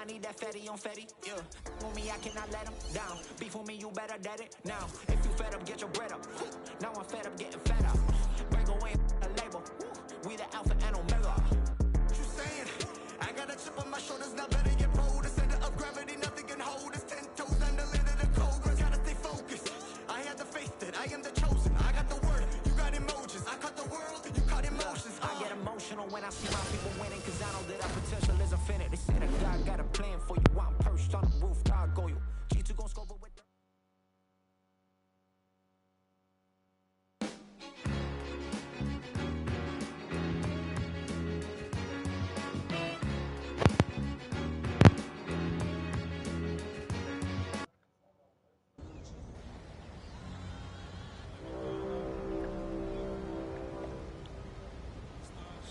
need that fatty on fatty. Yeah, with me, I cannot let him down. Beef with me, you better dead it now. If you fed up, get your bread up. Now I'm fed up, getting fed up. Break away a label. We the alpha and omega. What you saying? I got a chip on my shoulders, now better get bold. The center of gravity, nothing can hold us. 10 toes under lid of the cobra. Gotta stay focused. I had the faith that I am the chosen. I got the word, you got emojis. I cut the world, you cut emotions. I get emotional when I see my people winning, cause I know that our potential is infinite. They say that God got a plan for you. I'm perched on the roof, God go you. G2 gon' scope it with the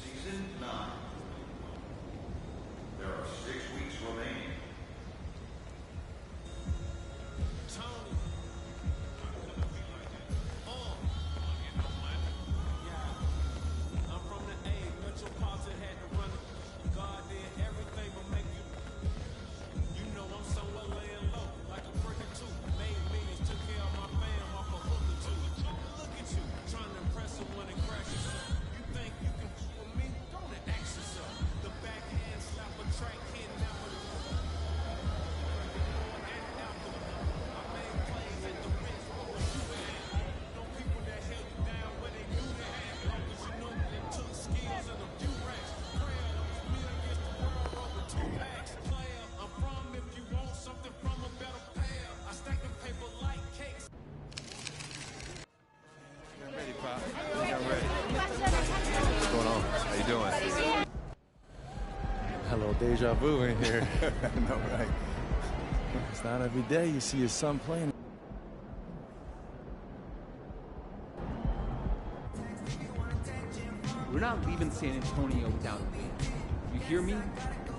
Season 9. There are 6 weeks remaining. I'm from the A, Metropolitan had to run it. God did everything but make you. You know I'm somewhere laying low, like a brick or two. Made millions, took care of my fam off a hook or two. Look at you, trying to impress someone and crashes. You think you can f with me? Don't ask yourself. The backhand slap a track hit now. I made plays at the bench, what was you at? No people that held you down when they knew that. Long as you know that it took skills and a few racks. Prayer, it was me against the world over 2 packs. Player, I'm from if you want something from a better pair. I stack the paper like cakes. Ready, Pop. I'm ready. What's going on? How you doing? Hello, deja vu in here. No, right. It's not every day you see your son playing. We're not leaving San Antonio without a win. You hear me?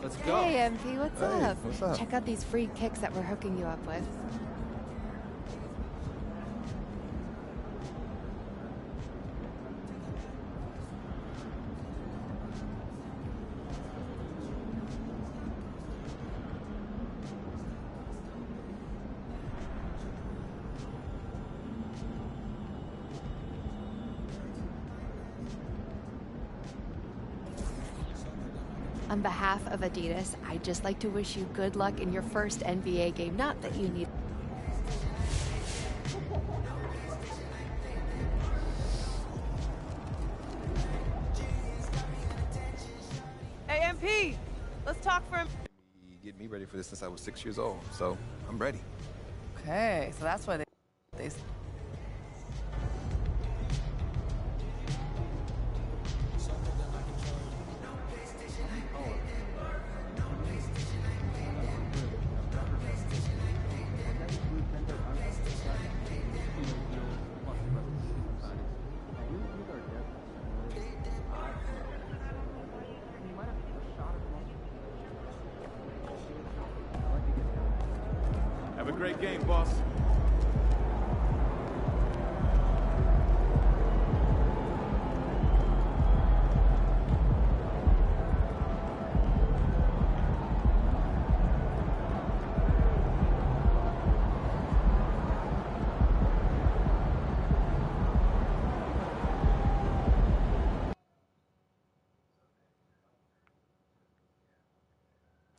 Let's go. Hey, MP, what's Hey, up? what's up? Check out these free kicks that we're hooking you up with. On behalf of Adidas, I'd just like to wish you good luck in your first NBA game. Not that you need. Hey, MP, let's talk for him. You get me ready for this since I was 6 years old, so I'm ready. Okay, so that's why they. Have a great game, boss.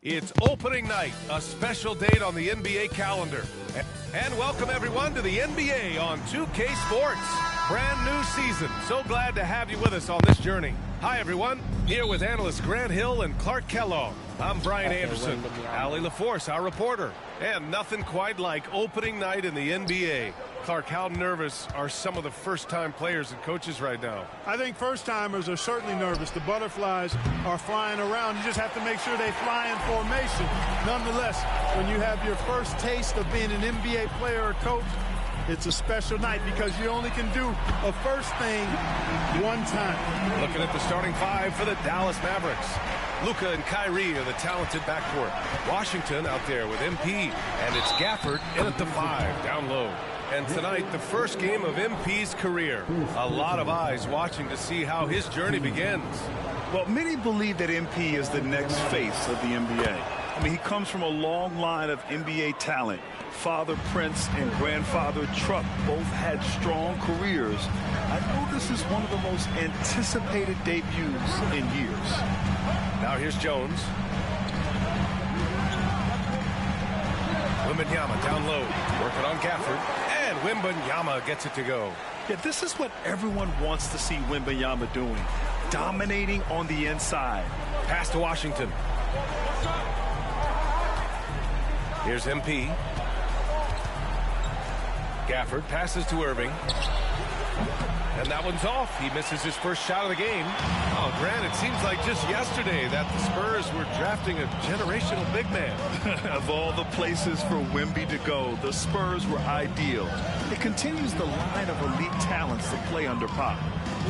It's opening night, a special date on the NBA calendar. And welcome everyone to the NBA on 2K Sports. Brand new season. So glad to have you with us on this journey. Hi everyone, here with analysts Grant Hill and Clark Kellogg. I'm Brian Anderson, Allie LaForce, our reporter. And nothing quite like opening night in the NBA. Clark, how nervous are some of the first-time players and coaches right now? I think first-timers are certainly nervous. The butterflies are flying around. You just have to make sure they fly in formation. Nonetheless, when you have your first taste of being an NBA player or coach, it's a special night because you only can do a first thing one time. Looking at the starting five for the Dallas Mavericks. Luka and Kyrie are the talented backcourt. Washington out there with MP, and it's Gafford in at the 5, down low. And tonight, the first game of MP's career. A lot of eyes watching to see how his journey begins. Well, many believe that MP is the next face of the NBA. I mean, he comes from a long line of NBA talent. Father Prince and grandfather Truck both had strong careers. I know this is one of the most anticipated debuts in years. Now here's Jones. Wembanyama down low, working on Gafford, and Wembanyama gets it to go. Yeah, this is what everyone wants to see Wembanyama doing, dominating on the inside. Pass to Washington. Here's MP. Gafford passes to Irving. And that one's off. He misses his first shot of the game. Oh, Grant, it seems like just yesterday that the Spurs were drafting a generational big man. Of all the places for Wemby to go, the Spurs were ideal. It continues the line of elite talents to play under Pop.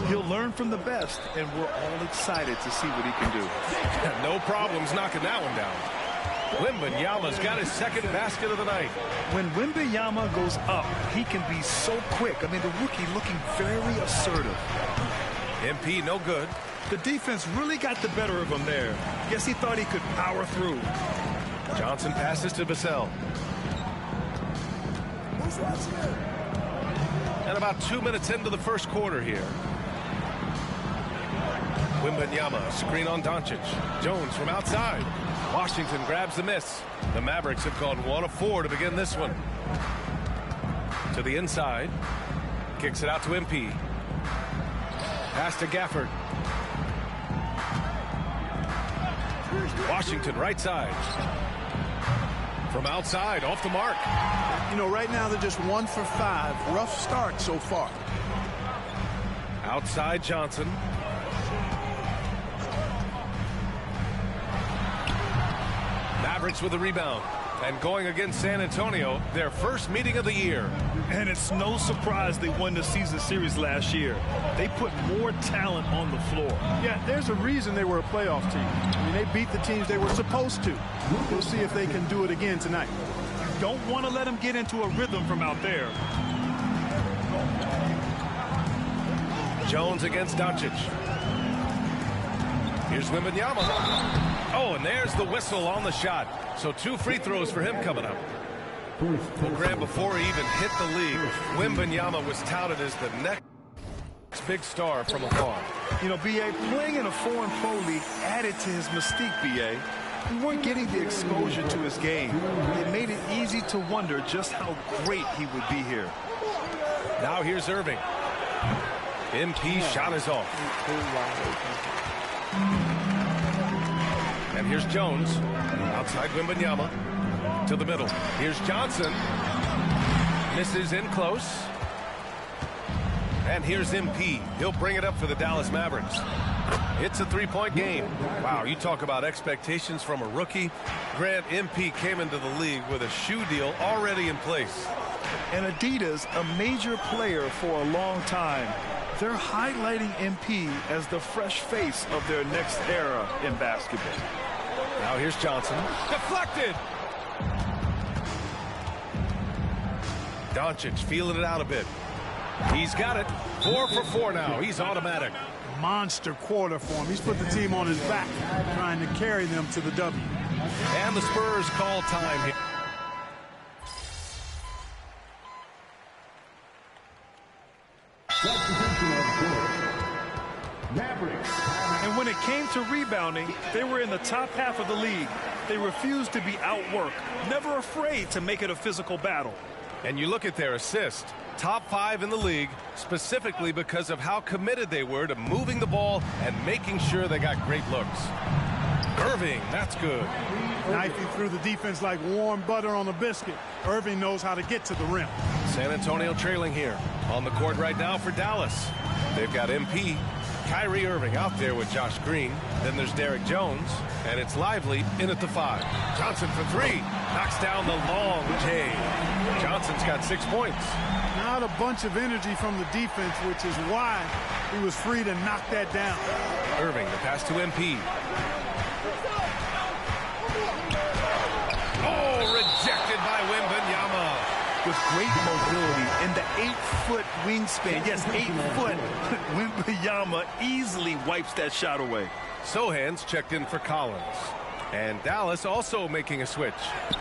He'll learn from the best, and we're all excited to see what he can do. No problems knocking that one down. Wembanyama's got his second basket of the night. When Wembanyama goes up, he can be so quick. I mean, the rookie looking very assertive. MP no good. The defense really got the better of him there. Guess he thought he could power through. Johnson passes to Vassell. And about 2 minutes into the first quarter here. Wembanyama, screen on Doncic. Jones from outside. Washington grabs the miss. The Mavericks have gone 1 of 4 to begin this one. To the inside. Kicks it out to MP. Pass to Gafford. Washington right side. From outside, off the mark. You know, right now they're just 1 for 5. Rough start so far. Outside Johnson. Mavericks with a rebound. And going against San Antonio, their first meeting of the year. And it's no surprise they won the season series last year. They put more talent on the floor. Yeah, there's a reason they were a playoff team. I mean, they beat the teams they were supposed to. We'll see if they can do it again tonight. You don't want to let them get into a rhythm from out there. Jones against Doncic. Here's Wembanyama. Oh, and there's the whistle on the shot. So 2 free throws for him coming up. Well, Graham, before he even hit the league, Wembanyama was touted as the next big star from afar. You know, B.A., playing in a foreign pro league added to his mystique, B.A. We weren't getting the exposure to his game. It made it easy to wonder just how great he would be here. Now here's Irving. MP shot is off. And here's Jones. Outside Wembanyama. To the middle. Here's Johnson. Misses in close. And here's MP. He'll bring it up for the Dallas Mavericks. It's a 3-point game. Wow, you talk about expectations from a rookie. Grant, MP came into the league with a shoe deal already in place. And Adidas, a major player for a long time, they're highlighting MP as the fresh face of their next era in basketball. Now here's Johnson. Deflected! Doncic feeling it out a bit. He's got it. 4 for 4 now. He's automatic. Monster quarter for him. He's put the team on his back, trying to carry them to the W. And the Spurs call time here. And when it came to rebounding, they were in the top half of the league. They refused to be outworked, never afraid to make it a physical battle. And you look at their assist, top 5 in the league, specifically because of how committed they were to moving the ball and making sure they got great looks. Irving, that's good. Knifing through the defense like warm butter on a biscuit. Irving knows how to get to the rim. San Antonio trailing here. On the court right now for Dallas. They've got MP, Kyrie Irving out there with Josh Green. Then there's Derek Jones. And it's Lively in at the 5. Johnson for 3. Knocks down the long J. Johnson's got 6 points. Not a bunch of energy from the defense, which is why he was free to knock that down. Irving, the pass to MP. Oh, rejected by Wembanyama. With great mobility and the 8-foot wingspan. Yes, 8 foot. Wembanyama easily wipes that shot away. Sohan's checked in for Collins. And Dallas also making a switch.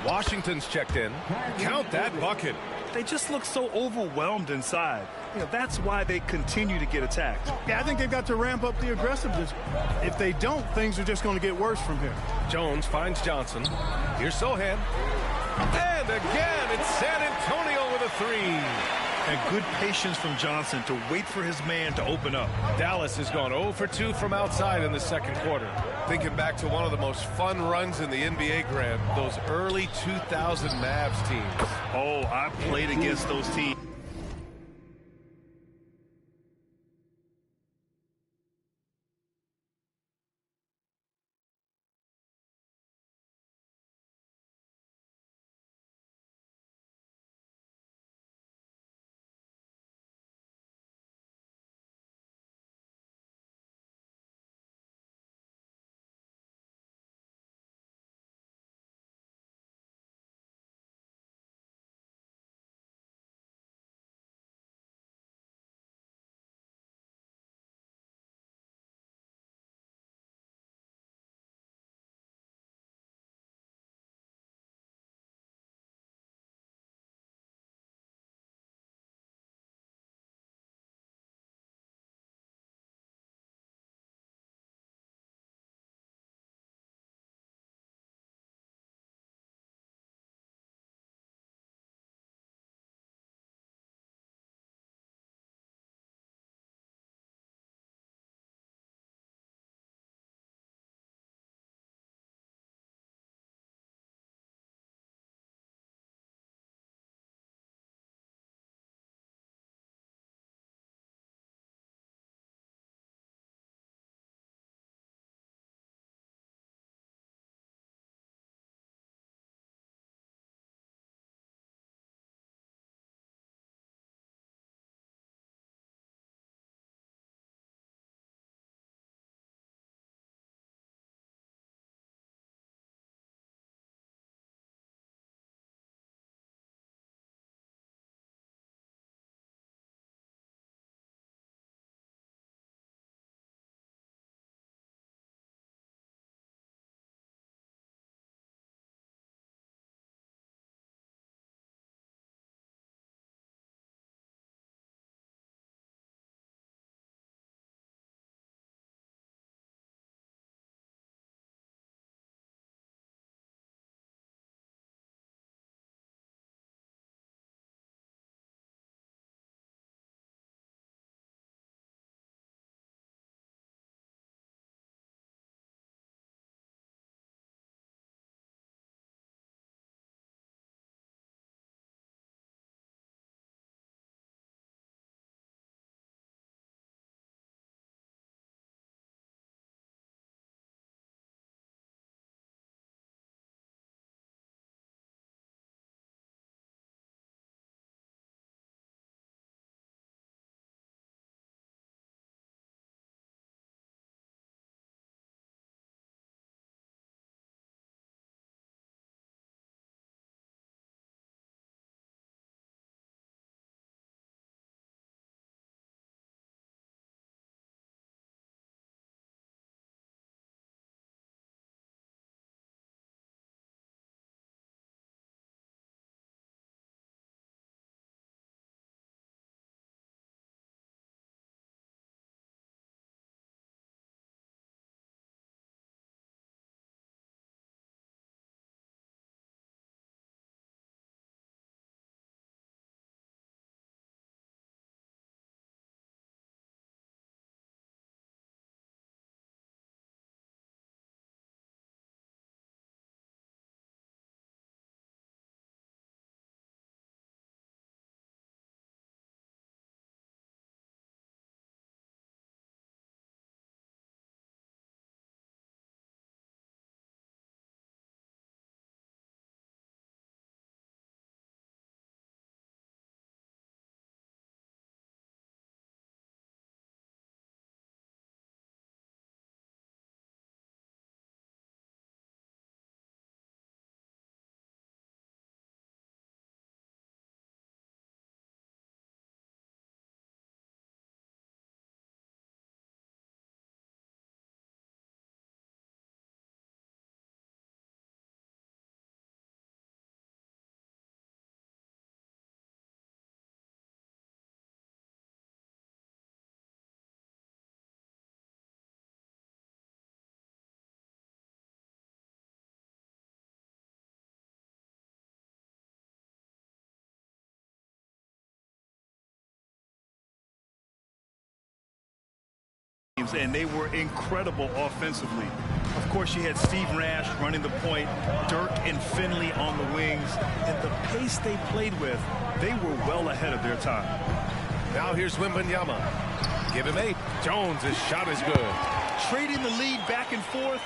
Washington's checked in. Count that bucket. They just look so overwhelmed inside. You know, that's why they continue to get attacked. Yeah, I think they've got to ramp up the aggressiveness. If they don't, things are just going to get worse from here. Jones finds Johnson. Here's Sohan. And again, it's San Antonio with a three. And good patience from Johnson to wait for his man to open up. Dallas has gone 0 for 2 from outside in the second quarter. Thinking back to one of the most fun runs in the NBA, Grant, those early 2000 Mavs teams. Oh, I played against those teams. games, and they were incredible offensively. Of course, you had Steve Nash running the point, Dirk and Finley on the wings, and the pace they played with, they were well ahead of their time. Now here's Wembanyama. Give him 8. Jones' shot is good. Trading the lead back and forth,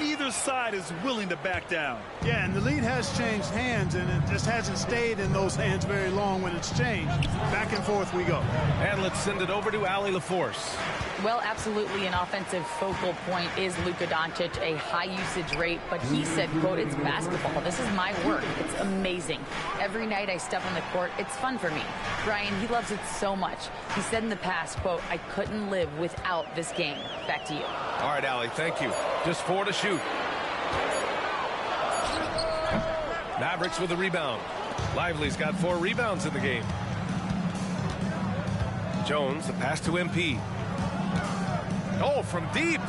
neither side is willing to back down. Yeah, and the lead has changed hands, and it just hasn't stayed in those hands very long when it's changed. Back and forth we go. And let's send it over to Allie LaForce. Well, absolutely, an offensive focal point is Luka Doncic, a high usage rate, but he said, quote, it's basketball. This is my work. It's amazing. Every night I step on the court, it's fun for me. Brian, he loves it so much. He said in the past, quote, I couldn't live without this game. Back to you. All right, Allie, thank you. Just 4 to shoot. Mavericks with a rebound. Lively's got 4 rebounds in the game. Jones, the pass to MP. Oh, from deep.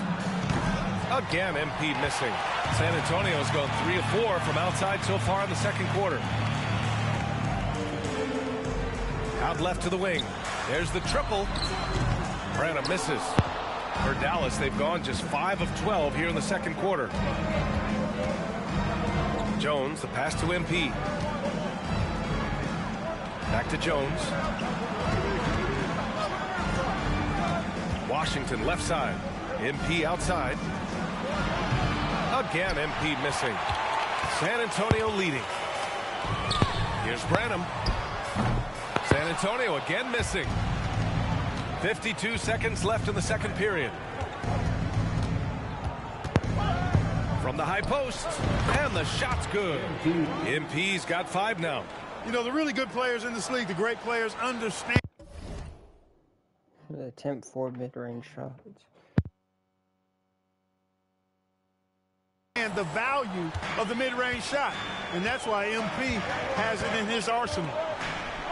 Again, MP missing. San Antonio's gone 3 of 4 from outside so far in the second quarter. Out left to the wing. There's the triple. Branham misses. For Dallas, they've gone just 5 of 12 here in the second quarter. Jones, the pass to MP. Back to Jones. Washington left side. MP outside. Again, MP missing. San Antonio leading. Here's Branham. San Antonio again missing. 52 seconds left in the second period. From the high post, and the shot's good. MP's got 5 now. You know, the really good players in this league, the great players, understand. Attempt 4 mid-range shots. And the value of the mid-range shot. And that's why MP has it in his arsenal.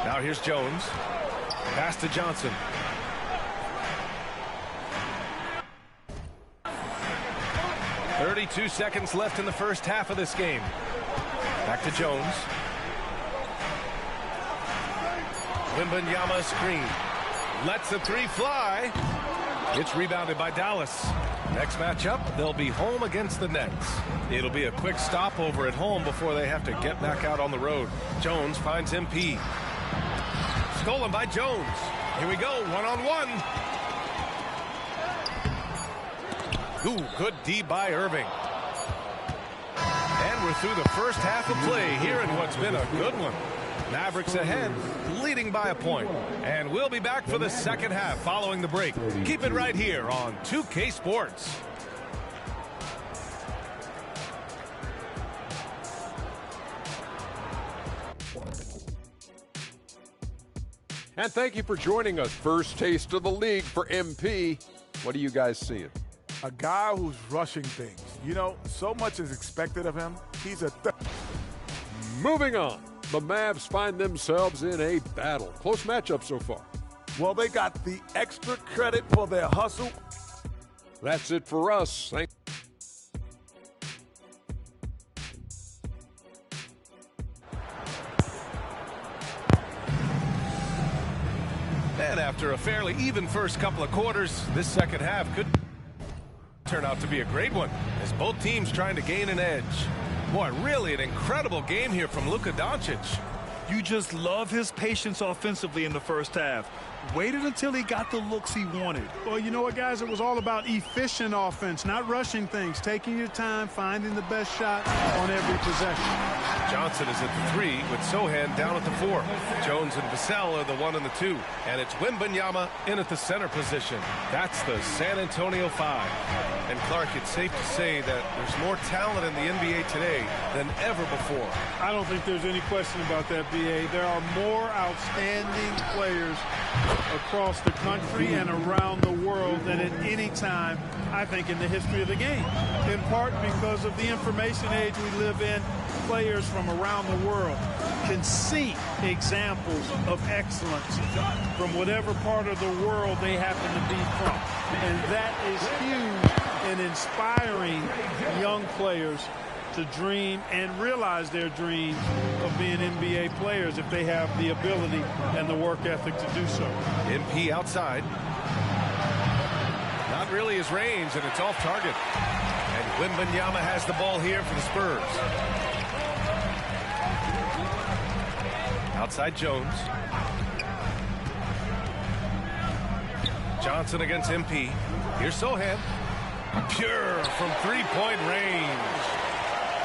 Now here's Jones. Pass to Johnson. .32 seconds left in the first half of this game. Back to Jones. Wembanyama screen. Lets the 3 fly. It's rebounded by Dallas. Next matchup, they'll be home against the Nets. It'll be a quick stopover at home before they have to get back out on the road. Jones finds MP. Stolen by Jones. Here we go, one-on-one. Ooh, good D by Irving. And we're through the first half of play here in what's been a good one. Mavericks ahead, leading by a point. And we'll be back for the second half following the break. Keep it right here on 2K Sports. And thank you for joining us. First taste of the league for MP. What are you guys seeing? A guy who's rushing things. You know, so much is expected of him. He's a... Moving on. The Mavs find themselves in a battle. Close matchup so far. Well, they got the extra credit for their hustle. That's it for us. And after a fairly even first couple of quarters, this second half could turn out to be a great one, as both teams trying to gain an edge. Boy, really an incredible game here from Luka Doncic. You just love his patience offensively in the first half. Waited until he got the looks he wanted. Well, you know what, guys? It was all about efficient offense, not rushing things, taking your time, finding the best shot on every possession. Johnson is at the 3 with Sohan down at the 4. Jones and Vassell are the 1 and the 2. And it's Wembanyama in at the center position. That's the San Antonio 5. And Clark, it's safe to say that there's more talent in the NBA today than ever before. I don't think there's any question about that, B.A. There are more outstanding players across the country and around the world than at any time, I think, in the history of the game. In part because of the information age we live in, players from around the world can see examples of excellence from whatever part of the world they happen to be from. And that is huge in inspiring young players to dream and realize their dreams of being NBA players if they have the ability and the work ethic to do so. MP outside. Not really his range, and it's off target. And Wembanyama has the ball here for the Spurs. Outside Jones. Johnson against MP. Here's Sohan. Pure from three-point range.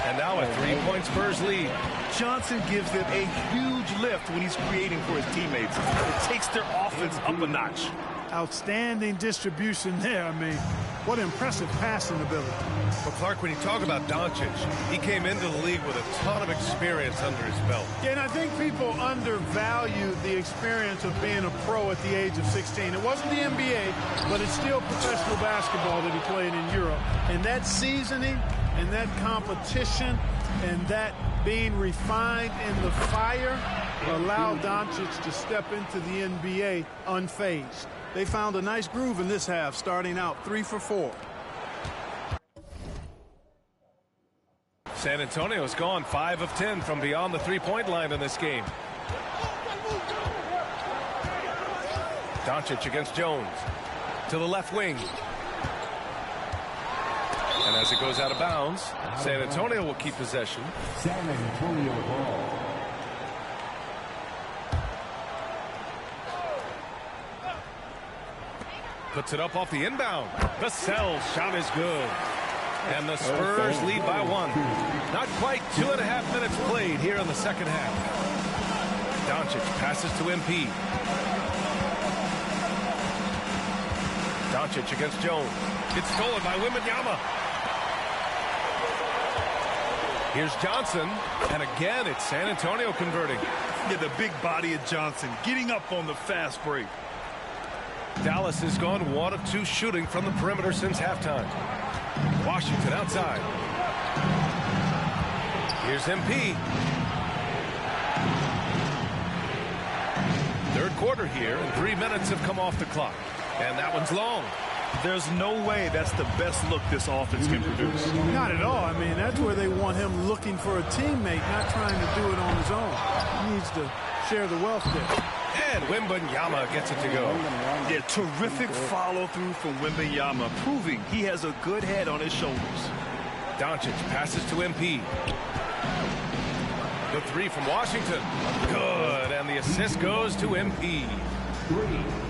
And now a three-point Spurs lead. Johnson gives them a huge lift when he's creating for his teammates. It takes their offense up a notch. Outstanding distribution there. I mean, what impressive passing ability. Well, Clark, when you talk about Doncic, he came into the league with a ton of experience under his belt. Yeah, and I think people undervalue the experience of being a pro at the age of 16. It wasn't the NBA, but it's still professional basketball that he played in Europe. And that seasoning and that competition and that being refined in the fire allowed Doncic to step into the NBA unfazed. They found a nice groove in this half, starting out 3 for 4. San Antonio's gone 5 of 10 from beyond the three-point line in this game. Doncic against Jones. To the left wing. And as it goes out of bounds, San Antonio will keep possession. San Antonio ball. Puts it up off the inbound. Vassell's shot is good. And the Spurs lead by 1. Not quite 2.5 minutes played here in the second half. Doncic passes to MP. Doncic against Jones. It's stolen by Wembanyama. Here's Johnson. And again, it's San Antonio converting. Yeah, the big body of Johnson getting up on the fast break. Dallas has gone 1 of 2 shooting from the perimeter since halftime. Washington outside. Here's MP. Third quarter here, and 3 minutes have come off the clock. And that one's long. There's no way that's the best look this offense can produce. Not at all. I mean, that's where they want him looking for a teammate, not trying to do it on his own. He needs to share the wealth there. And Wembanyama gets it to go. Yeah, terrific follow-through from Wembanyama, proving he has a good head on his shoulders. Doncic passes to MP. The 3 from Washington. Good, and the assist goes to MP.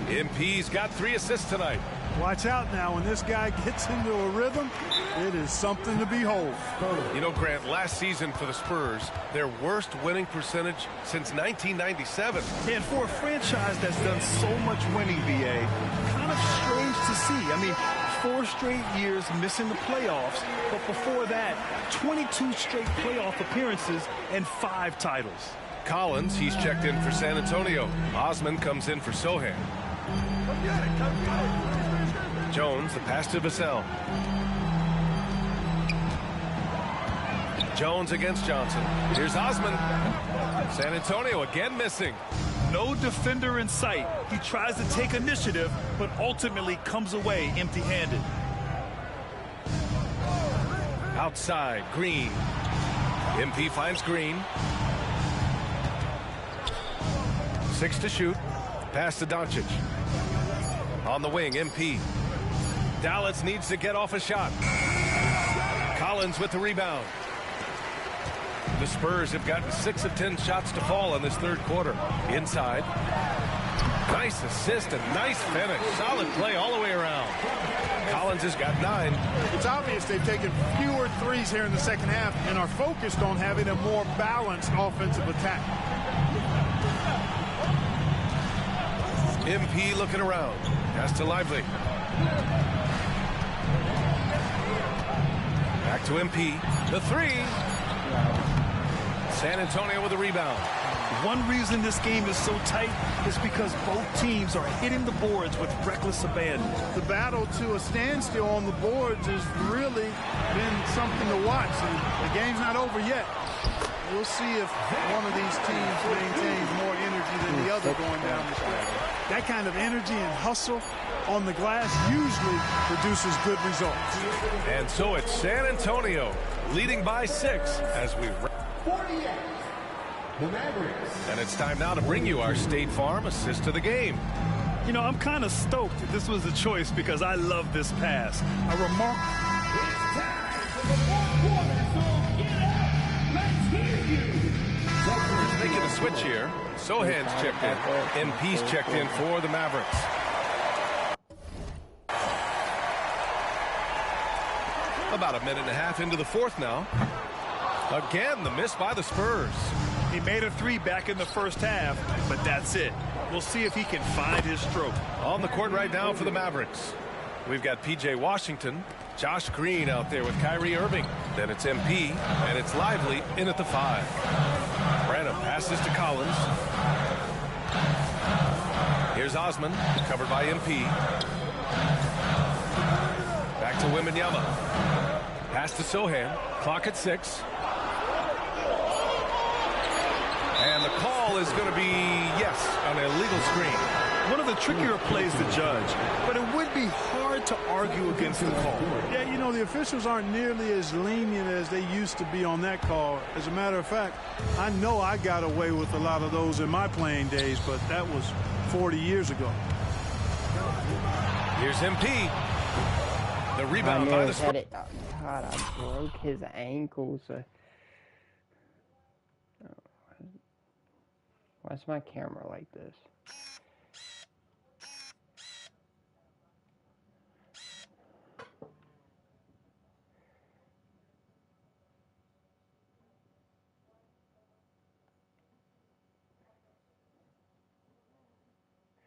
MP's got 3 assists tonight. Watch out now. When this guy gets into a rhythm, it is something to behold. You know, Grant, last season for the Spurs, their worst winning percentage since 1997. And for a franchise that's done so much winning, BA, kind of strange to see. I mean, 4 straight years missing the playoffs, but before that, 22 straight playoff appearances and 5 titles. Collins, he's checked in for San Antonio. Osman comes in for Sohan. Jones, the pass to Vassell. Jones against Johnson. Here's Osman. San Antonio again missing. No defender in sight. He tries to take initiative, but ultimately comes away empty-handed. Outside, Green. MP finds Green. 6 to shoot. Pass to Doncic. On the wing, MP. Dallas needs to get off a shot. Collins with the rebound. The Spurs have gotten 6 of 10 shots to fall in this third quarter. Inside. Nice assist and nice finish. Solid play all the way around. Collins has got 9. It's obvious they've taken fewer threes here in the second half and are focused on having a more balanced offensive attack. MP looking around. Pass to Lively. Back to MP. The 3. San Antonio with a rebound. One reason this game is so tight is because both teams are hitting the boards with reckless abandon. The battle to a standstill on the boards has really been something to watch. And the game's not over yet. We'll see if one of these teams maintains more energy than the other going down the stretch. That kind of energy and hustle on the glass usually produces good results. And so it's San Antonio leading by 6 as we 48. The Mavericks. And it's time now to bring you our State Farm assist of the game. You know, I'm kind of stoked if this was a choice because I love this pass. A remarkable. Making a switch here. Sohan's checked in. MP's checked in for the Mavericks. About a minute and a half into the fourth now. Again, the miss by the Spurs. He made a three back in the first half, but that's it. We'll see if he can find his stroke. On the court right now for the Mavericks. We've got P.J. Washington, Josh Green out there with Kyrie Irving. Then it's MP, and it's Lively in at the 5. Branham passes to Collins. Here's Osman, covered by MP. Back to Wembanyama. Pass to Sohan. Clock at 6. And the call is going to be, yes, an illegal screen. One of the trickier plays to judge, but it would be hard to argue against the call. Yeah, you know, the officials aren't nearly as lenient as they used to be on that call. As a matter of fact, I know I got away with a lot of those in my playing days, but that was 40 years ago. Here's MP. The rebound by the Spurs. God, I broke his ankles. Why's my camera like this?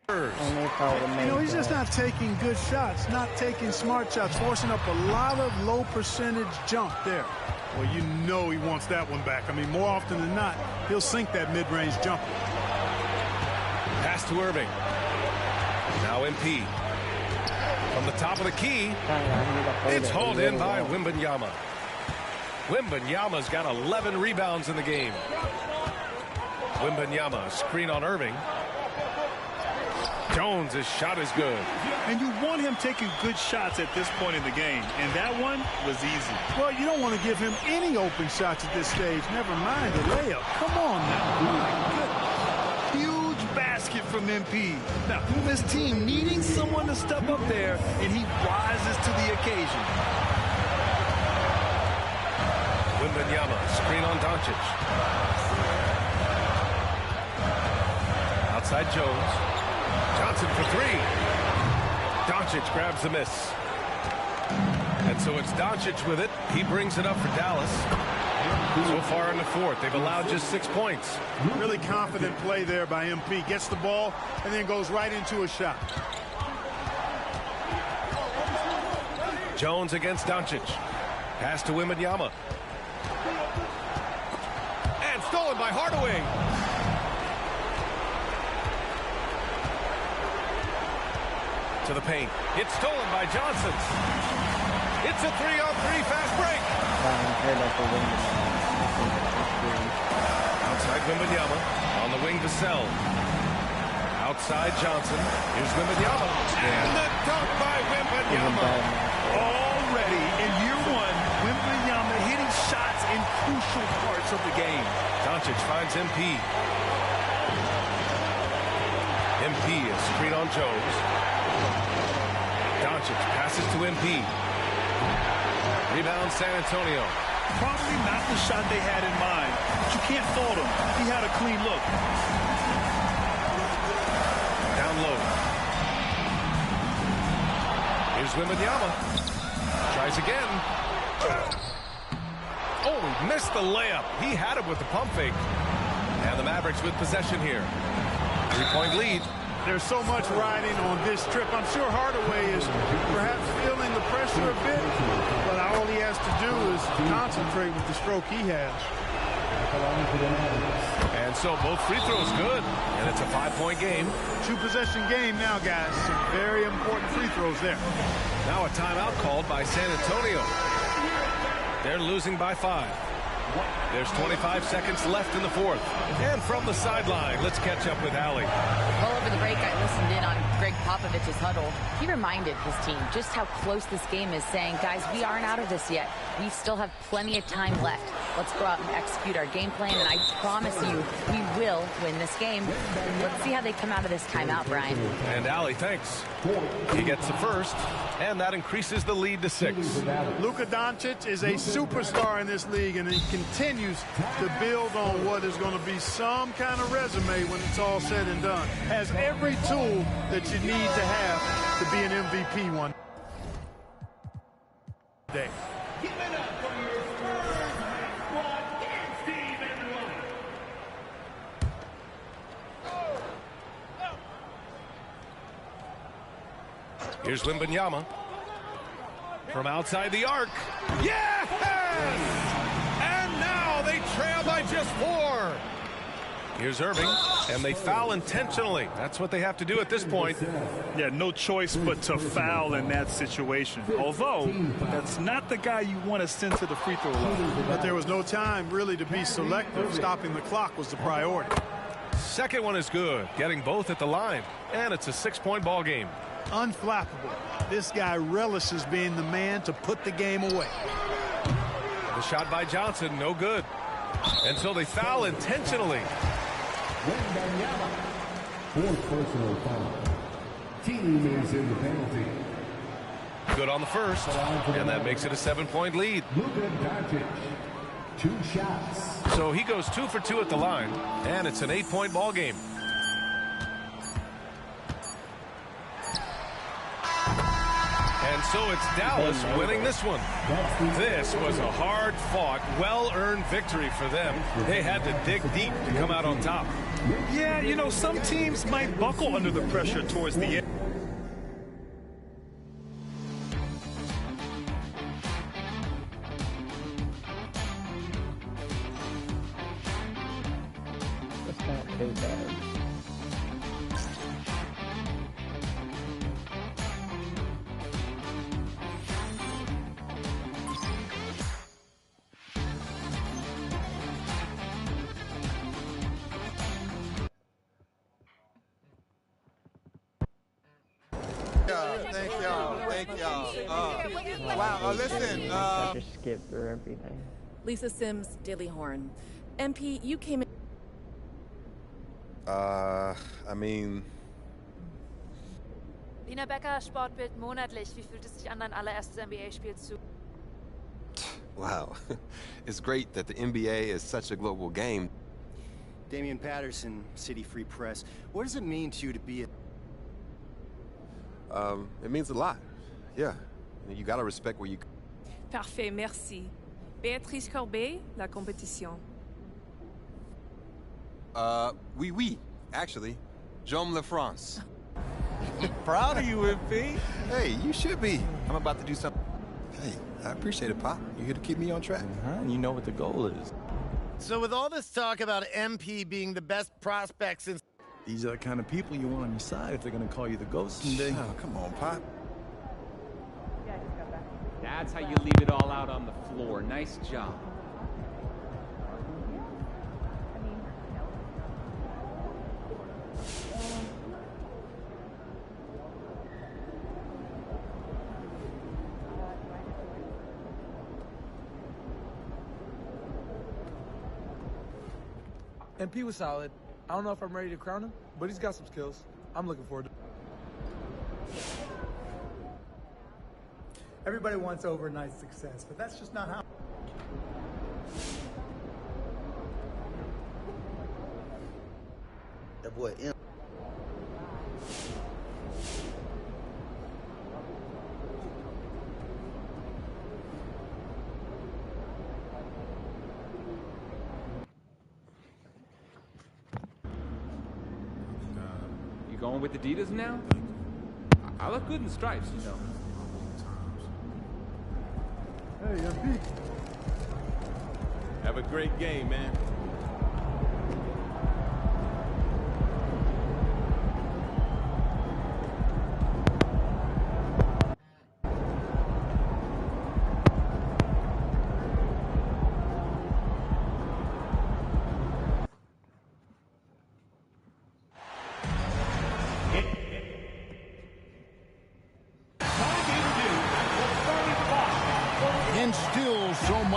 You know, he's just not taking good shots, not taking smart shots, forcing up a lot of low percentage jump there. Well, you know he wants that one back. I mean, more often than not, he'll sink that mid-range jumper. Pass to Irving. Now MP. From the top of the key, it's hauled in by Wembanyama. Wembanyama's got 11 rebounds in the game. Wembanyama, screen on Irving. Jones, his shot is good. And you want him taking good shots at this point in the game, and that one was easy. Well, you don't want to give him any open shots at this stage, never mind the layup. Come on now. My goodness. Huge basket from MP. Now, his team needing someone to step up there, and he rises to the occasion. Wembanyama, screen on Doncic. Outside Jones. Johnson for 3. Doncic grabs the miss. And so it's Doncic with it. He brings it up for Dallas. So far in the fourth, they've allowed just 6 points. Really confident play there by MP. Gets the ball and then goes right into a shot. Jones against Doncic. Pass to Wembanyama. And stolen by Hardaway. To the paint. It's stolen by Johnson. It's a 3-on-3 fast break. Outside Wembanyama. On the wing, Vassell. Outside Johnson. Here's Wembanyama. And the dunk by Wembanyama. Already in year one, Wembanyama hitting shots in crucial parts of the game. Doncic finds MP. MP is screen on Jones. Doncic passes to MP. Rebound San Antonio. Probably not the shot they had in mind, but you can't fault him. He had a clean look. Down low. Here's Wembanyama. Tries again. Oh, he missed the layup. He had it with the pump fake. And the Mavericks with possession here. 3-point lead. There's so much riding on this trip. I'm sure Hardaway is perhaps feeling the pressure a bit, but all he has to do is concentrate with the stroke he has. And so both free throws good, and it's a 5-point game. 2-possession game now, guys. Some very important free throws there. Now a timeout called by San Antonio. They're losing by 5. There's 25 seconds left in the fourth. And from the sideline, let's catch up with Allie. Well, over the break, I listened in on Greg Popovich's huddle. He reminded his team just how close this game is, saying, guys, we aren't out of this yet. We still have plenty of time left. Let's go out and execute our game plan, and I promise you, we will win this game. Let's see how they come out of this timeout, Brian. And Allie, thanks. He gets the first, and that increases the lead to 6. Luka Doncic is a superstar in this league, and he continues to build on what is going to be some kind of resume when it's all said and done. Has every tool that you need to have to be an MVP one day. Here's Wembanyama from outside the arc. Yes! And now they trail by just 4. Here's Irving, and they foul intentionally. That's what they have to do at this point. Yeah, no choice but to foul in that situation. Although, that's not the guy you want to send to the free throw line. But there was no time really to be selective. Stopping the clock was the priority. Second one is good, getting both at the line. And it's a 6-point ball game. Unflappable. This guy relishes being the man to put the game away. The shot by Johnson, no good. Until they foul intentionally. Fourth personal foul. Team is in the penalty. Good on the first, and that makes it a 7-point lead. Luka Doncic, 2 shots. So he goes 2 for 2 at the line, and it's an 8-point ball game. And so it's Dallas winning this one. This was a hard-fought, well-earned victory for them. They had to dig deep to come out on top. Yeah, you know, some teams might buckle under the pressure towards the end. It's not too bad. Thank y'all. Wow, listen. I just skipped through everything. Lisa Sims, Daily Horn. MP, you came in. I mean, Lina Becker, Sportbild monatlich. Wie fühlt es sich an, dein allererstes NBA-Spiel zu? wow. It's great that the NBA is such a global game. Damian Patterson, City Free Press. What does it mean to you to be a... It means a lot. Yeah. You gotta respect where you... Parfait, merci. Béatrice Corbet, La Compétition. Oui. Actually, Jaume La France. Proud of you, MP. Hey, you should be. I'm about to do something. Hey, I appreciate it, Pop. You're here to keep me on track. And you know what the goal is. So with all this talk about MP being the best prospect since... These are the kind of people you want on your side if they're going to call you the ghost someday. Oh, come on, Pop. That's how you leave it all out on the floor. Nice job. MP was solid. I don't know if I'm ready to crown him, but he's got some skills. I'm looking forward to it. Everybody wants overnight success, but that's just not how. That boy M. You going with Adidas now? I look good in stripes, you know. Hey, MP. Have a great game, man.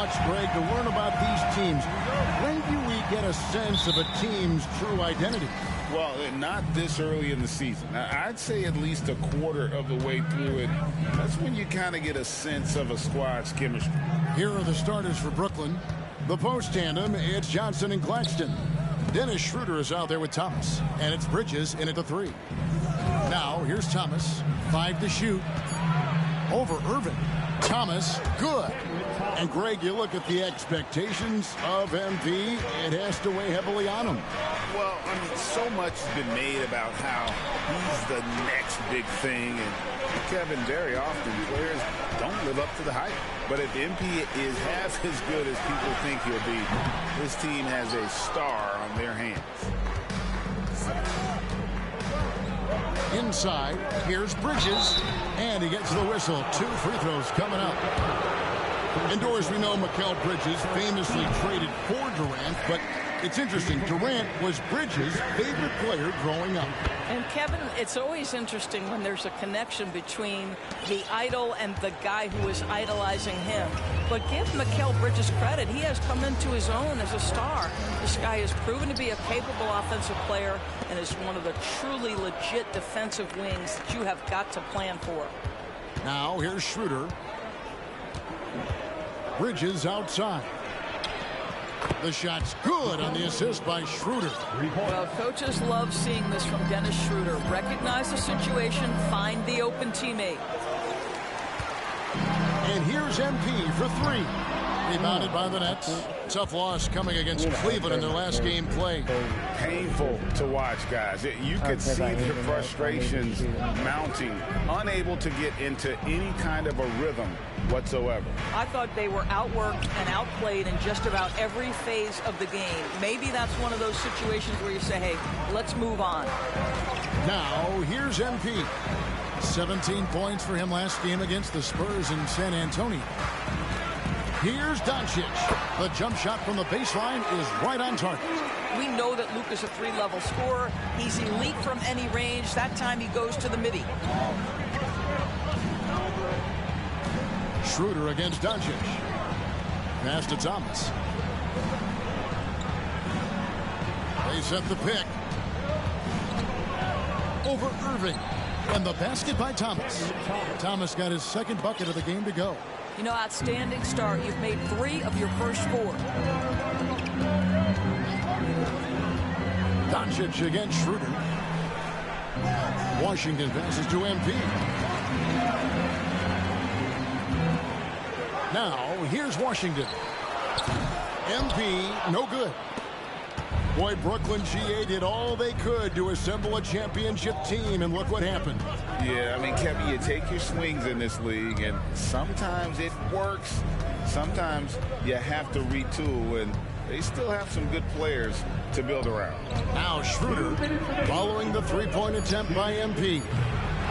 watch, Greg, to learn about these teams. When do we get a sense of a team's true identity? Well, not this early in the season. I'd say at least a quarter of the way through it. That's when you kind of get a sense of a squad's chemistry. Here are the starters for Brooklyn. The post tandem, it's Johnson and Claxton. Dennis Schroeder is out there with Thomas, and it's Bridges in at the 3. Now, here's Thomas, 5 to shoot. Over Irving. Thomas, good. And Greg, you look at the expectations of MP, it has to weigh heavily on him. Well, I mean, so much has been made about how he's the next big thing, and Kevin, very often players don't live up to the hype. But if MP is half as good as people think he'll be, this team has a star on their hands. Inside, here's Bridges, and he gets the whistle. 2 free throws coming up. Indoors, we know Mikal Bridges famously traded for Durant, but it's interesting. Durant was Bridges' favorite player growing up. And Kevin, it's always interesting when there's a connection between the idol and the guy who is idolizing him. But give Mikal Bridges credit. He has come into his own as a star. This guy has proven to be a capable offensive player and is one of the truly legit defensive wings that you have got to plan for. Now here's Schroeder. Bridges outside. The shot's good on the assist by Schroeder. Well, coaches love seeing this from Dennis Schroeder. Recognize the situation, find the open teammate. And here's MP for 3. Rebounded by the Nets. Tough loss coming against Cleveland in their last game played. Painful to watch, guys. You could see the frustrations mounting, unable to get into any kind of a rhythm whatsoever. I thought they were outworked and outplayed in just about every phase of the game. Maybe that's one of those situations where you say, hey, let's move on. Now, here's MP. 17 points for him last game against the Spurs in San Antonio. Here's Doncic. The jump shot from the baseline is right on target. We know that Luka's a 3-level scorer. He's elite from any range. That time he goes to the midi. Schroeder against Doncic. Pass to Thomas. They set the pick. Over Irving. And the basket by Thomas. Thomas got his second bucket of the game to go. You know, outstanding start. You've made 3 of your first 4. Doncic against Schroeder. Washington passes to MP. Now, here's Washington. MP, no good. Boy, Brooklyn GA did all they could to assemble a championship team, and look what happened. Yeah, I mean, Kevin, you take your swings in this league, and sometimes it works. Sometimes you have to retool, and they still have some good players to build around. Now Schroeder following the three-point attempt by MP.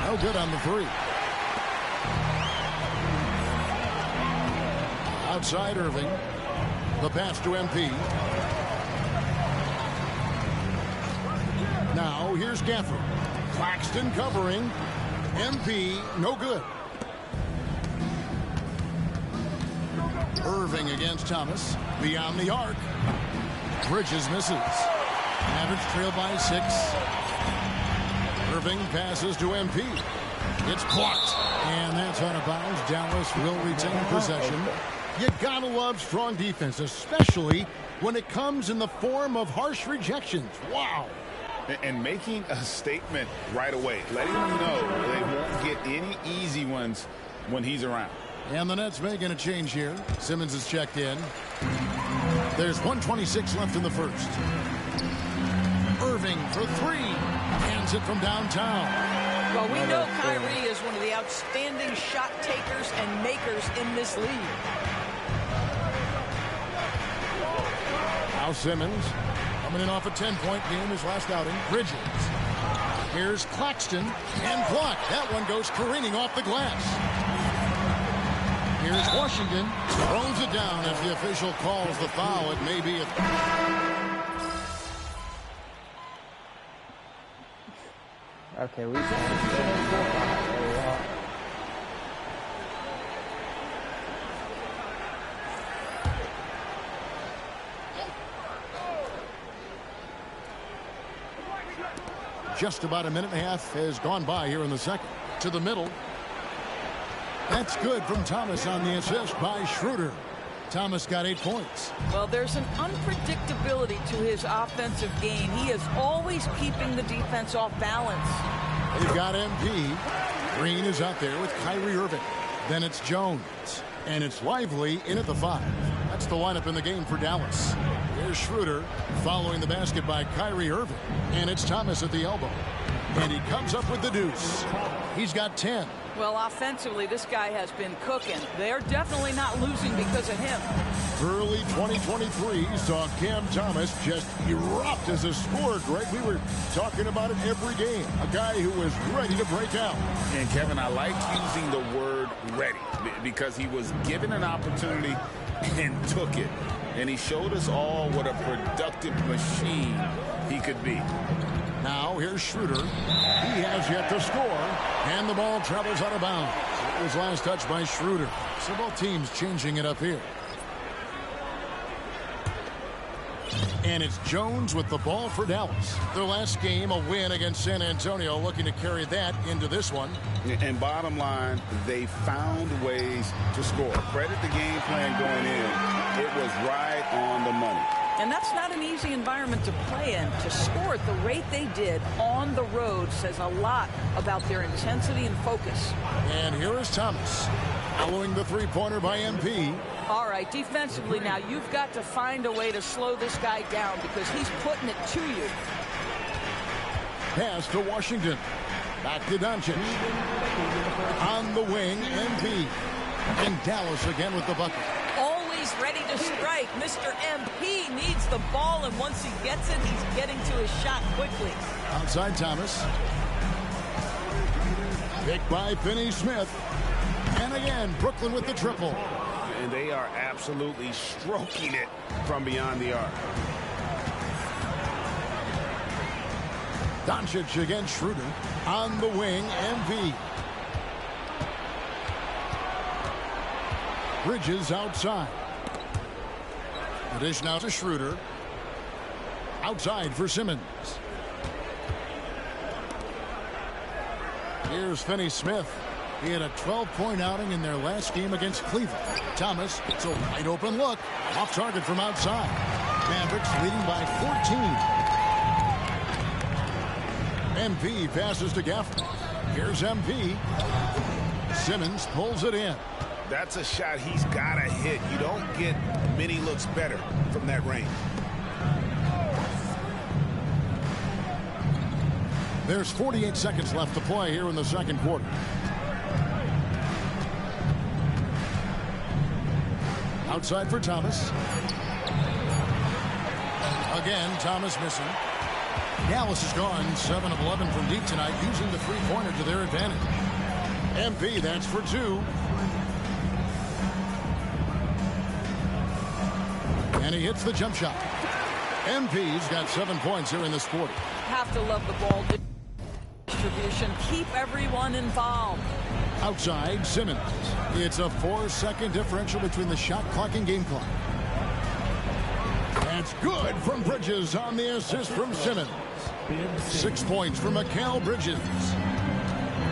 No good on the 3. Outside Irving. The pass to MP. Now here's Gafford. Claxton covering. MP no good. Irving against Thomas. Beyond the arc. Bridges misses. Mavericks trail by 6. Irving passes to MP. It's blocked. And that's out of bounds. Dallas will retain possession. You gotta love strong defense, especially when it comes in the form of harsh rejections. Wow. And making a statement right away, letting them know they won't get any easy ones when he's around. And the Nets making a change here. Simmons is checked in. There's 1:26 left in the first. Irving for 3. Hands it from downtown. Well, we know Kyrie is one of the outstanding shot takers and makers in this league. Now Simmons coming in off a 10-point game his last outing. Bridges. Here's Claxton and blocked. That one goes careening off the glass. Here's Washington. Throws it down as the official calls the foul. It may be a... Okay, we can. Just about a minute and a half has gone by here in the second. To the middle. That's good from Thomas on the assist by Schroeder. Thomas got 8 points. Well, there's an unpredictability to his offensive game. He is always keeping the defense off balance. They've got MP. Green is out there with Kyrie Irving. Then it's Jones. And it's Lively in at the 5. That's the lineup in the game for Dallas. Here's Schroeder following the basket by Kyrie Irving. And it's Thomas at the elbow. And he comes up with the deuce. He's got 10. Well, offensively, this guy has been cooking. They're definitely not losing because of him. Early 2023 saw Cam Thomas just erupt as a scorer, Greg. We were talking about it every game. A guy who was ready to break out. And, Kevin, I like using the word ready because he was given an opportunity and took it. And he showed us all what a productive machine he could be. Now here's Schroeder. He has yet to score, and the ball travels out of bounds. It was last touched by Schroeder. So both teams changing it up here. And it's Jones with the ball for Dallas. Their last game, a win against San Antonio, looking to carry that into this one. And bottom line, they found ways to score. Credit the game plan going in. It was right on the money. And that's not an easy environment to play in. To score at the rate they did on the road says a lot about their intensity and focus. And here is Thomas following the three-pointer by MP. All right, defensively now, you've got to find a way to slow this guy down because he's putting it to you. Pass to Washington. Back to Doncic. On the wing, MP. And Dallas again with the bucket. Always ready to strike. Mr. MP needs the ball, and once he gets it, he's getting to his shot quickly. Outside Thomas. Picked by Finney-Smith. And again, Brooklyn with the triple. And they are absolutely stroking it from beyond the arc. Doncic against Schroeder. On the wing, MP. Bridges outside. The dish now to Schroeder. Outside for Simmons. Here's Finney-Smith. He had a 12-point outing in their last game against Cleveland. Thomas, it's a wide open look. Off target from outside. Mavericks leading by 14. MP passes to Gaffney. Here's MP. Simmons pulls it in. That's a shot he's got to hit. You don't get many looks better from that range. There's 48 seconds left to play here in the second quarter. Outside for Thomas. Again, Thomas missing. Dallas has gone 7 of 11 from deep tonight, using the three-pointer to their advantage. MP, that's for 2. And he hits the jump shot. MP's got 7 points here in this quarter. Have to love the ball distribution. Keep everyone involved. Outside, Simmons. It's a 4-second differential between the shot clock and game clock. That's good from Bridges on the assist from Simmons. 6 points from Mikal Bridges.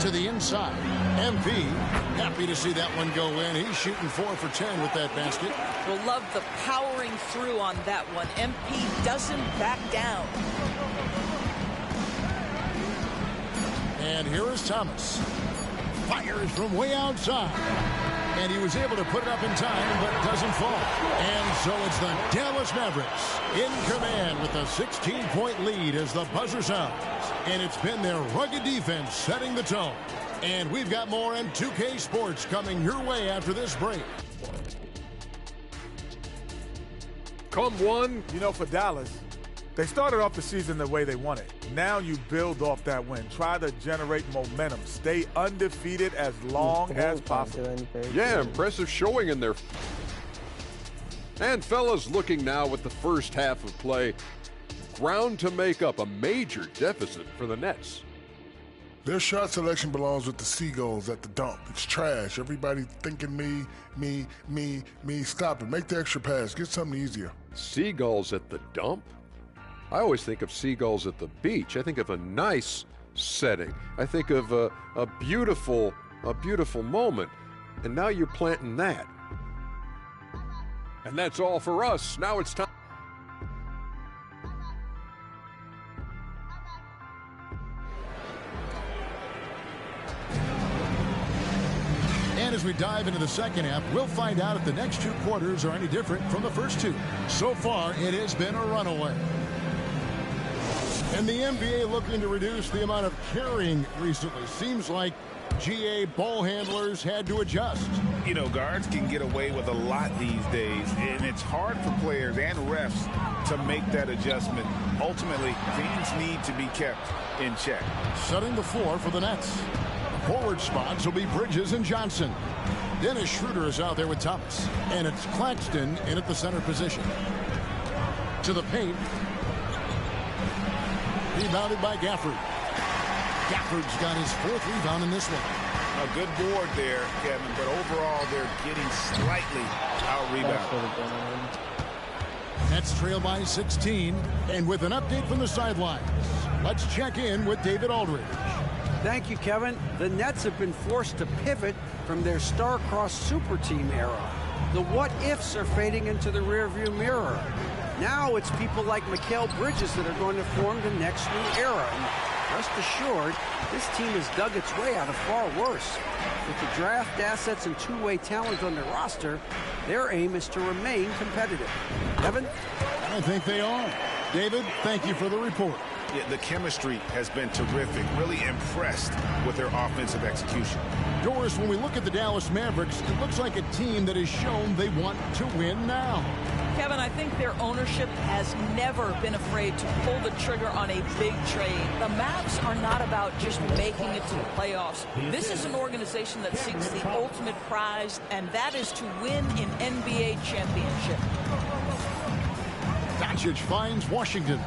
To the inside. MP, happy to see that one go in. He's shooting 4 for 10 with that basket. We'll love the powering through on that one. MP doesn't back down. And here is Thomas. Fires from way outside. And he was able to put it up in time, but doesn't fall. And so it's the Dallas Mavericks in command with a 16-point lead as the buzzer sounds. And it's been their rugged defense setting the tone. And we've got more in 2K Sports coming your way after this break. Come one. You know, for Dallas, they started off the season the way they wanted. Now you build off that win. Try to generate momentum. Stay undefeated as long as possible. Yeah, impressive showing in there. And fellas, looking now at the first half of play. Ground to make up a major deficit for the Nets. Their shot selection belongs with the Seagulls at the dump. It's trash. Everybody thinking me. Stop it. Make the extra pass. Get something easier. Seagulls at the dump? I always think of seagulls at the beach. I think of a nice setting. I think of a beautiful moment. And now you're planting that. And that's all for us. Now it's time. And as we dive into the second half, we'll find out if the next 2 quarters are any different from the first 2. So far, it has been a runaway. And the NBA looking to reduce the amount of carrying recently. Seems like GA ball handlers had to adjust. You know, guards can get away with a lot these days, and it's hard for players and refs to make that adjustment. Ultimately, teams need to be kept in check. Setting the floor for the Nets. Forward spots will be Bridges and Johnson. Dennis Schroeder is out there with Thomas. And it's Claxton in at the center position. To the paint. Rebounded by Gafford. Gafford's got his 4th rebound in this one. A good board there, Kevin, but overall they're getting slightly out-rebounded. Nets trail by 16. And with an update from the sidelines, let's check in with David Aldridge. Thank you, Kevin. The Nets have been forced to pivot from their star-crossed super team era. The what-ifs are fading into the rearview mirror. Now it's people like Mikal Bridges that are going to form the next new era. And rest assured, this team has dug its way out of far worse. With the draft assets and two-way talent on their roster, their aim is to remain competitive. Kevin? I think they are. David, thank you for the report. Yeah, the chemistry has been terrific. Really impressed with their offensive execution. Doris, when we look at the Dallas Mavericks, it looks like a team that has shown they want to win now. Kevin, I think their ownership has never been afraid to pull the trigger on a big trade. The Mavs are not about just making it to the playoffs. This is an organization that seeks the ultimate prize, and that is to win an NBA championship. Doncic finds Washington.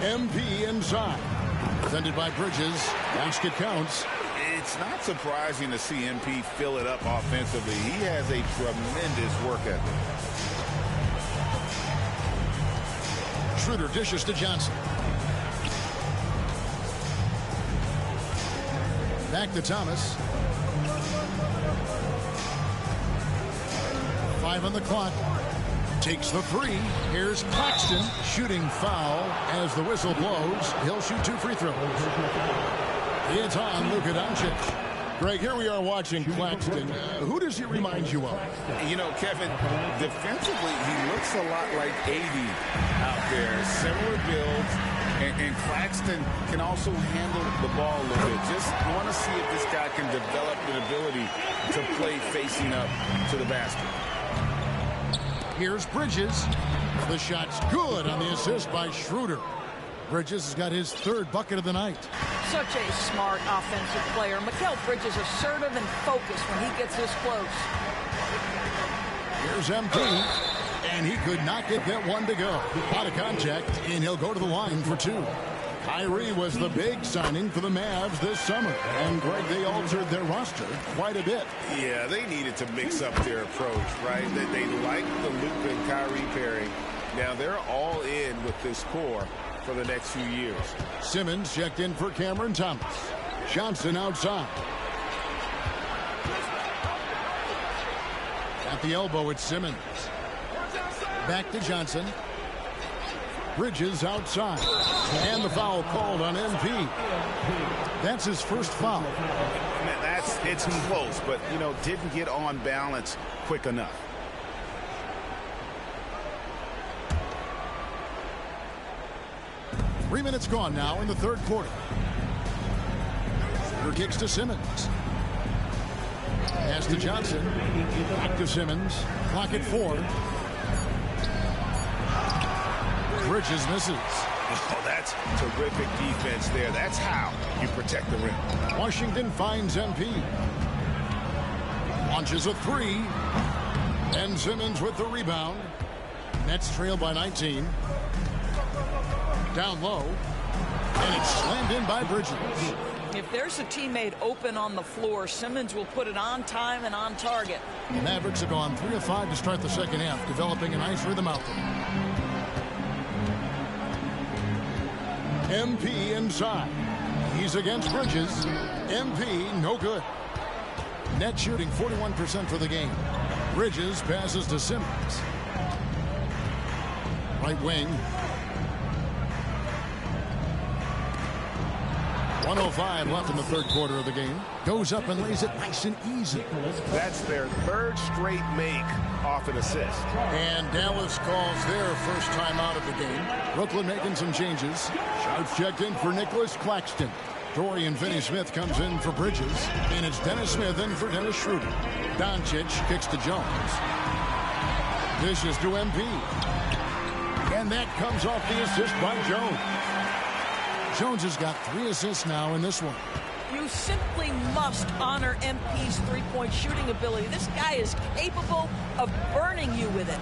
MP inside. Defended by Bridges. Basket counts. It's not surprising to see MP fill it up offensively. He has a tremendous work ethic. Schroeder dishes to Johnson. Back to Thomas. 5 on the clock. Takes the 3. Here's Claxton. Shooting foul as the whistle blows. He'll shoot 2 free throws. It's on Luka Doncic. Greg, here we are watching Claxton. Who does he remind you of? You know, Kevin, defensively, he looks a lot like AD out there. Similar builds. And Claxton can also handle the ball a little bit. Just want to see if this guy can develop an ability to play facing up to the basket. Here's Bridges. The shot's good on the assist by Schroeder. Bridges has got his 3rd bucket of the night. Such a smart offensive player. Mikal Bridges assertive and focused when he gets this close. Here's MP, and he could not get that one to go. Out of contact, and he'll go to the line for 2. Kyrie was the big signing for the Mavs this summer, and Greg, they altered their roster quite a bit. Yeah, they needed to mix up their approach, right? They like the Luka and Kyrie pairing. Now they're all in with this core for the next few years. Simmons checked in for Cameron Thomas. Johnson outside. At the elbow, it's Simmons. Back to Johnson. Bridges outside. And the foul called on MP. That's his first foul. It's close, but, you know, didn't get on balance quick enough. Three minutes gone now in the 3rd quarter. Schroeder kicks to Simmons. Pass to Johnson. Back to Simmons. Clock at 4. Bridges misses. Oh, that's terrific defense there. That's how you protect the rim. Washington finds MP. Launches a 3. And Simmons with the rebound. Nets trail by 19. Down low. And it's slammed in by Bridges. If there's a teammate open on the floor, Simmons will put it on time and on target. The Mavericks have gone 3 of 5 to start the second half, developing a nice rhythm out there. MP inside. He's against Bridges. MP, no good. Net shooting 41% for the game. Bridges passes to Simmons. Right wing. 1:05 left in the third quarter of the game. Goes up and lays it nice and easy. That's their third straight make off an assist. And Dallas calls their first time out of the game. Brooklyn making some changes. Shots checked in for Nicholas Claxton. Dorian Finney-Smith comes in for Bridges. And it's Dennis Smith in for Dennis Schroeder. Doncic kicks to Jones. Dishes to MP. And that comes off the assist by Jones. Jones has got 3 assists now in this one. You simply must honor MP's three-point shooting ability. This guy is capable of burning you with it.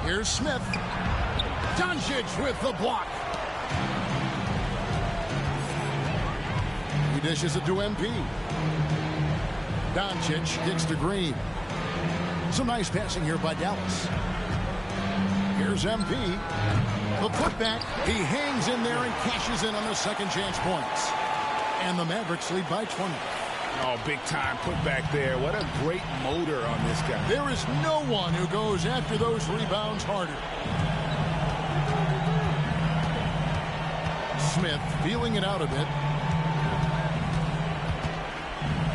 Here's Smith. Doncic with the block. He dishes it to MP. Doncic kicks to Green. Some nice passing here by Dallas. Here's MP. The putback. He hangs in there and cashes in on the second chance points. And the Mavericks lead by 20. Oh, big time putback there. What a great motor on this guy. There is no one who goes after those rebounds harder. Smith feeling it out a bit.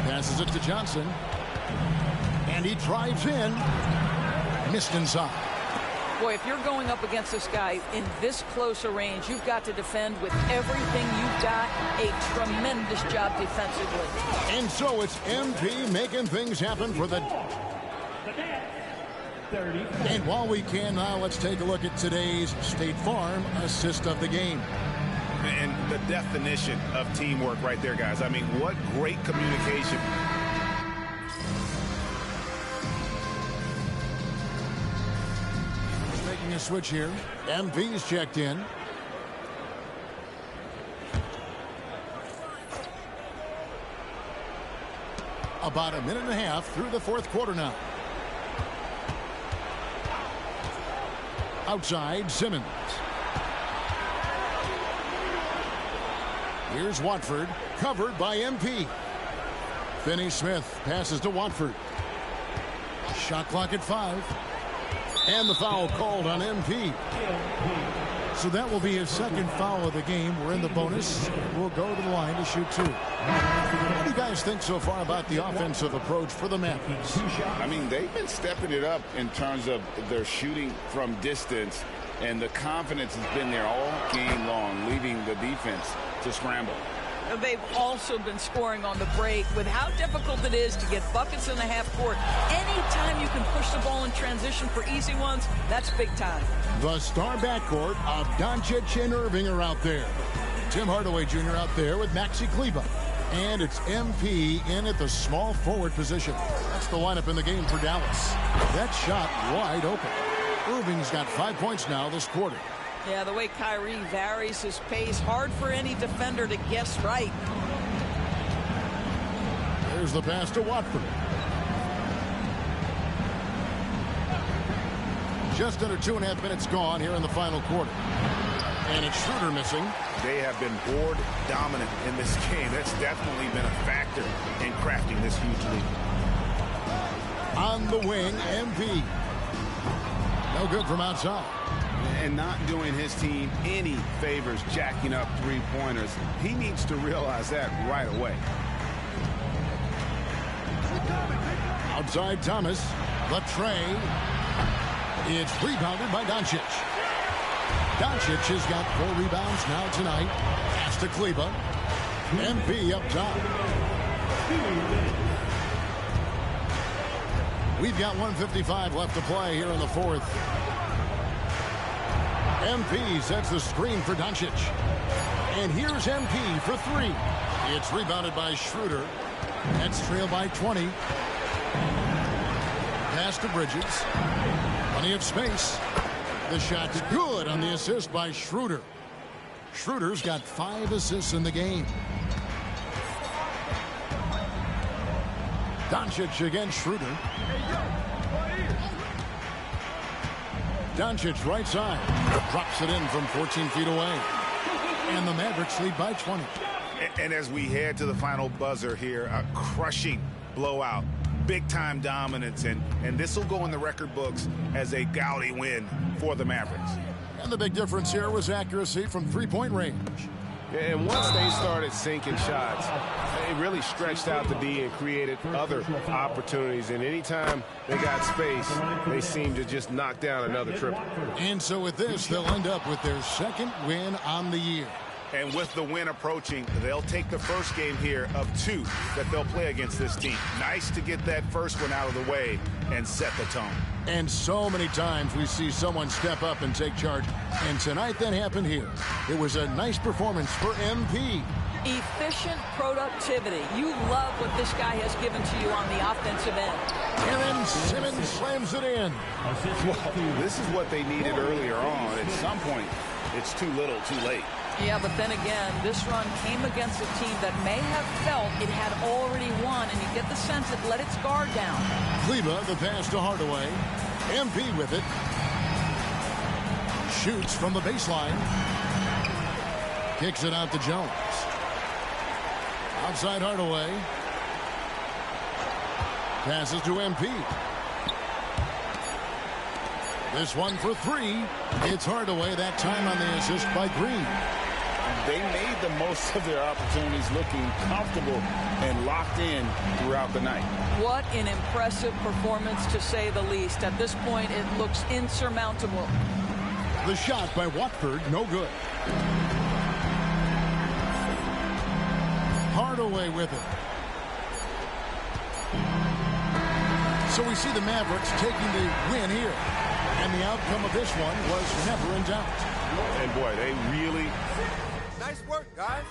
Passes it to Johnson. And he drives in. Missed inside. Boy, if you're going up against this guy in this close a range, you've got to defend with everything you've got. A tremendous job defensively. And so it's MP making things happen for the... And while we can now, let's take a look at today's State Farm assist of the game. And the definition of teamwork right there, guys. I mean, what great communication. Making a switch here. MP's checked in. About a minute and a half through the fourth quarter now. Outside, Simmons. Here's Watford, covered by MP. Finney-Smith passes to Watford. Shot clock at 5. And the foul called on MP. So that will be his second foul of the game. We're in the bonus. We'll go to the line to shoot 2. What do you guys think so far about the offensive approach for the Mavericks? I mean, they've been stepping it up in terms of their shooting from distance, and the confidence has been there all game long, leaving the defense to scramble. They've also been scoring on the break. With how difficult it is to get buckets in the half court, anytime you can push the ball in transition for easy ones, that's big time. The star backcourt of Doncic and Irving are out there. Tim Hardaway Jr. out there with Maxi Kleber. And it's MP in at the small forward position. That's the lineup in the game for Dallas. That shot wide open. Irving's got 5 points now this quarter. Yeah, the way Kyrie varies his pace, hard for any defender to guess right. There's the pass to Watford. Just under 2.5 minutes gone here in the final quarter. And it's Schroeder missing. They have been board dominant in this game. That's definitely been a factor in crafting this huge lead. On the wing, MP. No good from outside. And not doing his team any favors jacking up three-pointers. He needs to realize that right away. Outside Thomas. The tray. It's rebounded by Doncic. Doncic has got 4 rebounds now tonight. Pass to Kleber. MP up top. We've got 1:55 left to play here in the fourth. MP sets the screen for Doncic. And here's MP for 3. It's rebounded by Schroeder. That's trailed by 20. Pass to Bridges. Plenty of space. The shot's good on the assist by Schroeder. Schroeder's got 5 assists in the game. Doncic against Schroeder. Doncic right side. Drops it in from 14 feet away. And the Mavericks lead by 20. And as we head to the final buzzer here, a crushing blowout. Big-time dominance. And this will go in the record books as a gaudy win for the Mavericks. And the big difference here was accuracy from three-point range. And once they started sinking shots, it really stretched out the D and created other opportunities. And anytime they got space, they seemed to just knock down another triple. And so with this, they'll end up with their 2nd win on the year. And with the win approaching, they'll take the first game here of 2 that they'll play against this team. Nice to get that first one out of the way and set the tone. And so many times we see someone step up and take charge. And tonight that happened here. It was a nice performance for MP. Efficient productivity. You love what this guy has given to you on the offensive end. And then Simmons slams it in. Well, this is what they needed earlier on. At some point, it's too little, too late. Yeah, but then again, this run came against a team that may have felt it had already won, and you get the sense it let its guard down. Kleba, the pass to Hardaway. MP with it. Shoots from the baseline. Kicks it out to Jones. Outside Hardaway. Passes to MP. This one for 3. It's Hardaway, that time on the assist by Green. They made the most of their opportunities, looking comfortable and locked in throughout the night. What an impressive performance, to say the least. At this point, it looks insurmountable. The shot by Watford, no good. Hardaway with it. So we see the Mavericks taking the win here. And the outcome of this one was never in doubt. And boy, they really... Nice work, guys.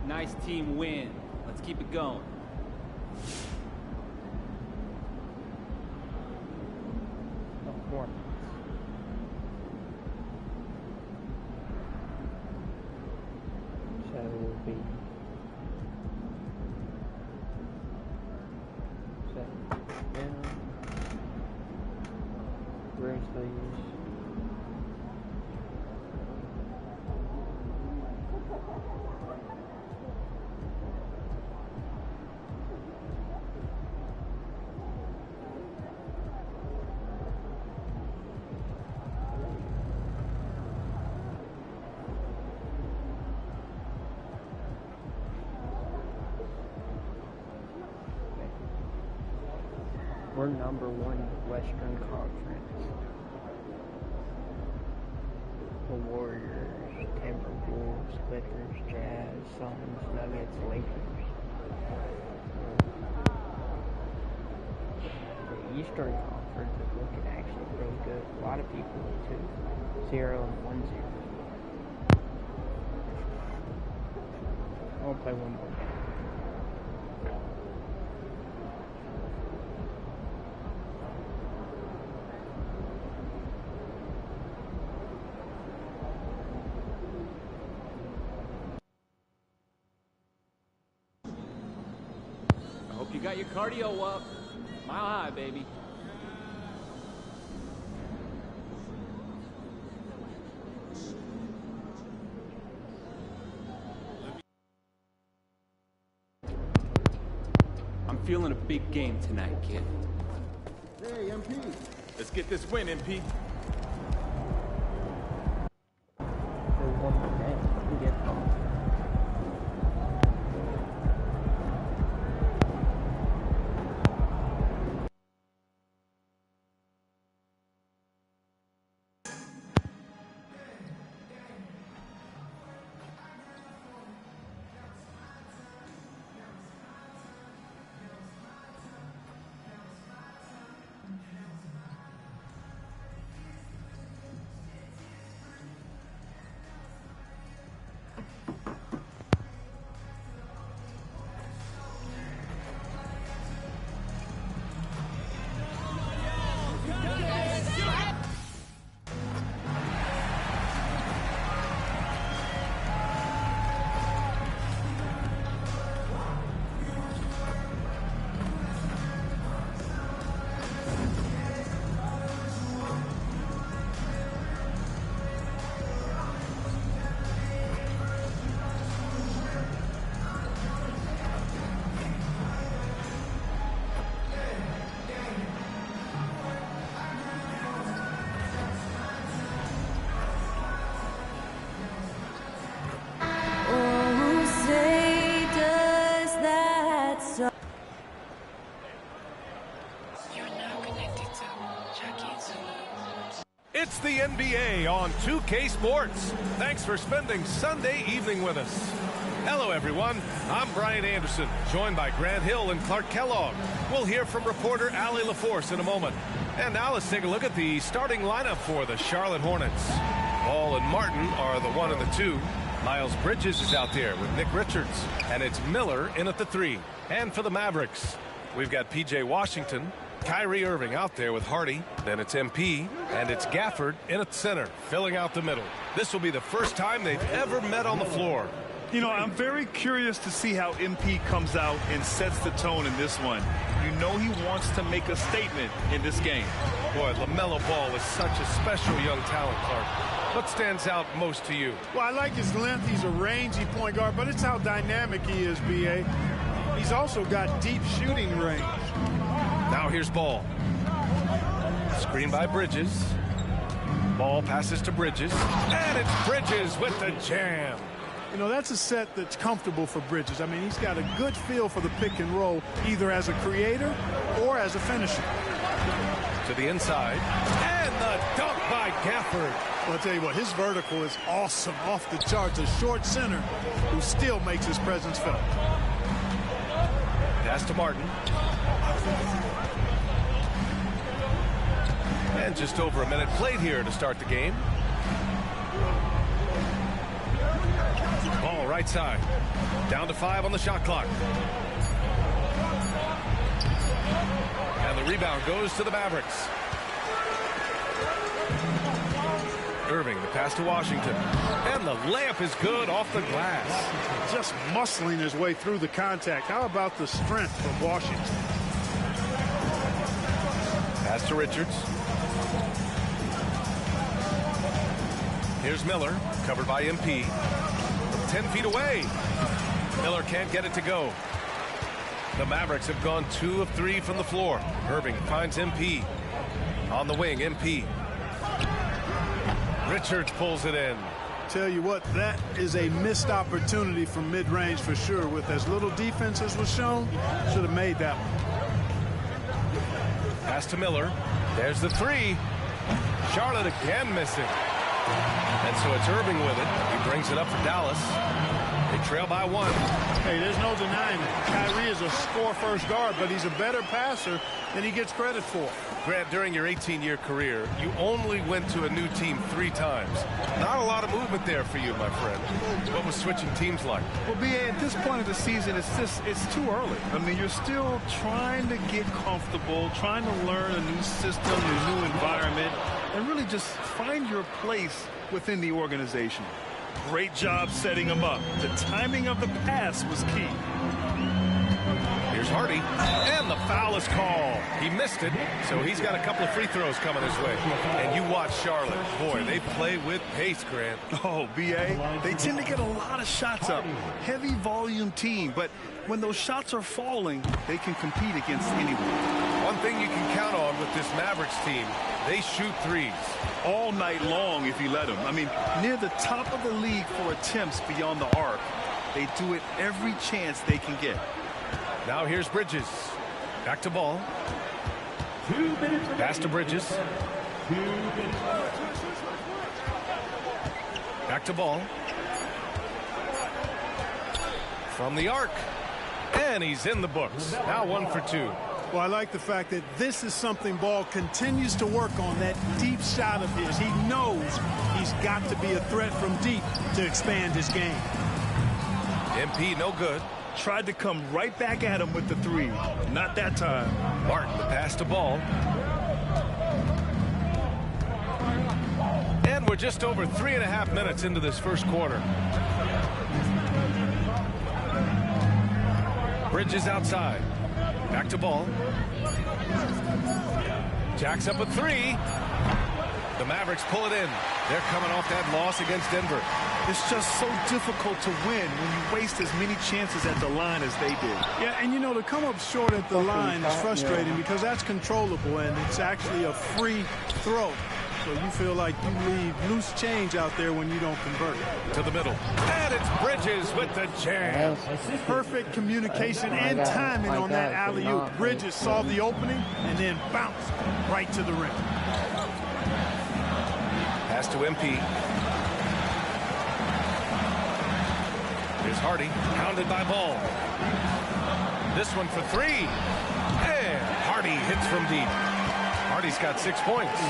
Nice team win. Let's keep it going. More. So it will be 7 down. Grizzlies. We're number 1 Western Conference. The Warriors, Timberwolves, Clippers, Jazz, Suns, Nuggets, Lakers. The Eastern Conference is looking actually really good. A lot of people too. 0 and 1-0. I'll play one more game. Hope you got your cardio up. Mile high, baby. I'm feeling a big game tonight, kid. Hey, MP. Let's get this win, MP. It's the NBA on 2K Sports. Thanks for spending Sunday evening with us. Hello, everyone. I'm Brian Anderson, joined by Grant Hill and Clark Kellogg. We'll hear from reporter Allie LaForce in a moment. And now let's take a look at the starting lineup for the Charlotte Hornets. Ball and Martin are the 1 and the 2. Miles Bridges is out there with Nick Richards. And it's Miller in at the 3. And for the Mavericks, we've got P.J. Washington, Kyrie Irving out there with Hardy. Then it's MP, and it's Gafford in at center, filling out the middle. This will be the first time they've ever met on the floor. You know, I'm very curious to see how MP comes out and sets the tone in this one. You know he wants to make a statement in this game. Boy, LaMelo Ball is such a special young talent, Clark. What stands out most to you? Well, I like his length. He's a rangy point guard, but it's how dynamic he is, B.A. He's also got deep shooting range. Now here's Ball. Screen by Bridges. Ball passes to Bridges. And it's Bridges with the jam. You know, that's a set that's comfortable for Bridges. I mean, he's got a good feel for the pick and roll, either as a creator or as a finisher. To the inside. And the dunk by Gafford. Well, I'll tell you what, his vertical is awesome, off the charts. A short center who still makes his presence felt. Pass to Martin. And just over a minute played here to start the game. Ball right side. Down to 5 on the shot clock. And the rebound goes to the Mavericks. Irving, the pass to Washington. And the layup is good off the glass. Just muscling his way through the contact. How about the strength of Washington? Pass to Richards. Here's Miller, covered by MP. 10 feet away. Miller can't get it to go. The Mavericks have gone 2 of 3 from the floor. Irving finds MP. On the wing, MP. Richards pulls it in. Tell you what, that is a missed opportunity from mid-range for sure. With as little defense as was shown, should have made that one. Pass to Miller. There's the 3. Charlotte again missing. And so it's Irving with it. He brings it up for Dallas. They trail by 1. Hey, there's no denying it. Kyrie is a score-first guard, but he's a better passer than he gets credit for. Grant, during your 18-year career, you only went to a new team 3 times. Not a lot of movement there for you, my friend. What was switching teams like? Well, B.A., at this point of the season, it's too early. I mean, you're still trying to get comfortable, trying to learn a new system, a new environment, and really just find your place within the organization. Great job setting him up. The timing of the pass was key. Here's Hardy, and the foul is called. He missed it, so he's got a couple of free throws coming his way. And you watch Charlotte. Boy, they play with pace, Grant. Oh, B.A., they tend to get a lot of shots up. Heavy volume team, but when those shots are falling, they can compete against anyone. thing you can count on with this Mavericks team. They shoot threes. All night long if you let them. I mean, near the top of the league for attempts beyond the arc. They do it every chance they can get. Now here's Bridges. Back to ball. Pass to Bridges. Back to ball. From the arc. And he's in the books. Now 1 for 2. Well, I like the fact that this is something Ball continues to work on, that deep shot of his. He knows he's got to be a threat from deep to expand his game. MP no good. Tried to come right back at him with the three. Not that time. Martin, the pass to Ball. And we're just over 3.5 minutes into this first quarter. Bridges outside. Back to Ball. Jacks up a three. The Mavericks pull it in. They're coming off that loss against Denver. It's just so difficult to win when you waste as many chances at the line as they did. Yeah, and you know, to come up short at the line is frustrating because that's controllable and it's actually a free throw. So you feel like you leave loose change out there when you don't convert. To the middle. And it's Bridges with the jam. Perfect communication and timing on that alley-oop. Bridges saw the opening and then bounced right to the rim. Pass to MP. Here's Hardy, pounded by Ball. This one for three. And Hardy hits from deep. Hardy's got 6 points.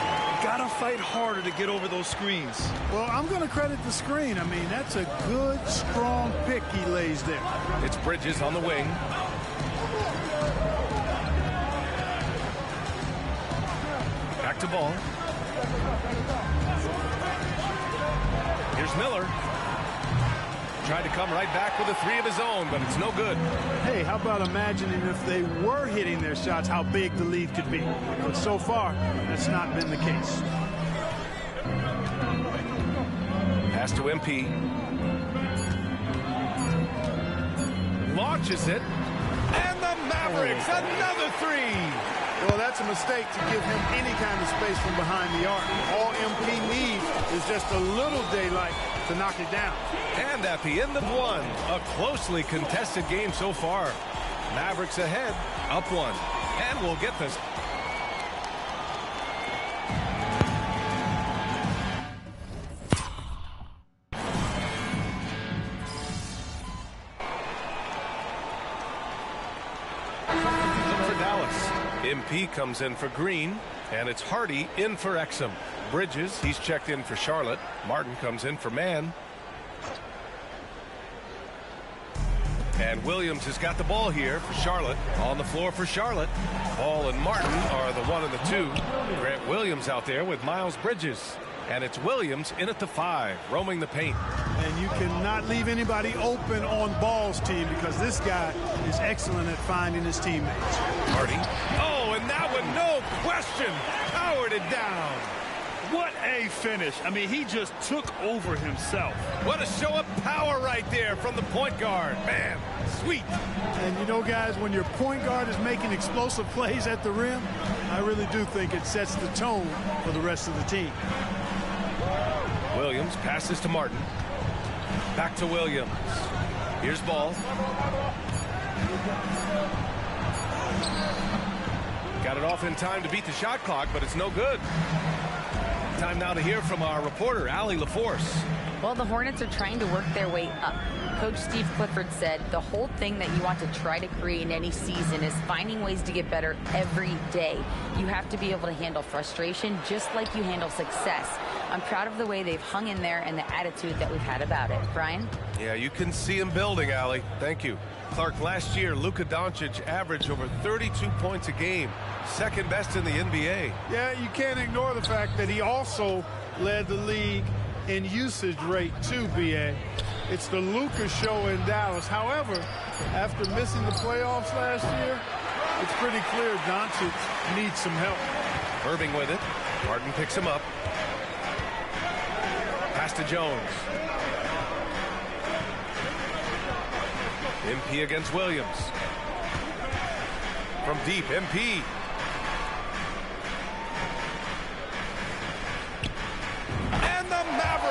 Gotta fight harder to get over those screens. Well, I'm going to credit the screen. I mean, that's a good, strong pick he lays there. It's Bridges on the wing. Back to Ball. Here's Miller. Tried to come right back with a three of his own, but it's no good. Hey, how about imagining if they were hitting their shots, how big the lead could be? But so far, that's not been the case. Pass to MP. Launches it. And the Mavericks, another three. Well, that's a mistake to give him any kind of space from behind the arc. All MP needs is just a little daylight to knock it down. And at the end of one, a closely contested game so far. Mavericks ahead, up one. And we'll get this. For Dallas, MP comes in for Green, and it's Hardy in for Exum. Bridges, he's checked in for Charlotte. Martin comes in for Mann. And Williams has got the ball here for Charlotte. On the floor for Charlotte. Ball and Martin are the 1 and the 2. Grant Williams out there with Miles Bridges. And it's Williams in at the 5, roaming the paint. And you cannot leave anybody open on Ball's team because this guy is excellent at finding his teammates. Hardy. Oh, and that one, no question, powered it down. What a finish. I mean, he just took over himself. What a show of power right there from the point guard. Man, sweet. And you know, guys, when your point guard is making explosive plays at the rim, I really do think it sets the tone for the rest of the team. Williams passes to Martin. Back to Williams. Here's Ball. Got it off in time to beat the shot clock, but it's no good. Time now to hear from our reporter, Allie LaForce. Well, the Hornets are trying to work their way up. Coach Steve Clifford said the whole thing that you want to try to create in any season is finding ways to get better every day. You have to be able to handle frustration just like you handle success. I'm proud of the way they've hung in there and the attitude that we've had about it. Brian? Yeah, you can see him building, Allie. Thank you. Clark, last year, Luka Doncic averaged over 32 points a game. Second best in the NBA. Yeah, you can't ignore the fact that he also led the league in usage rate too, B.A. It's the Luka show in Dallas. However, after missing the playoffs last year, it's pretty clear Doncic needs some help. Irving with it. Martin picks him up. Pass to Jones. MP against Williams. From deep, MP.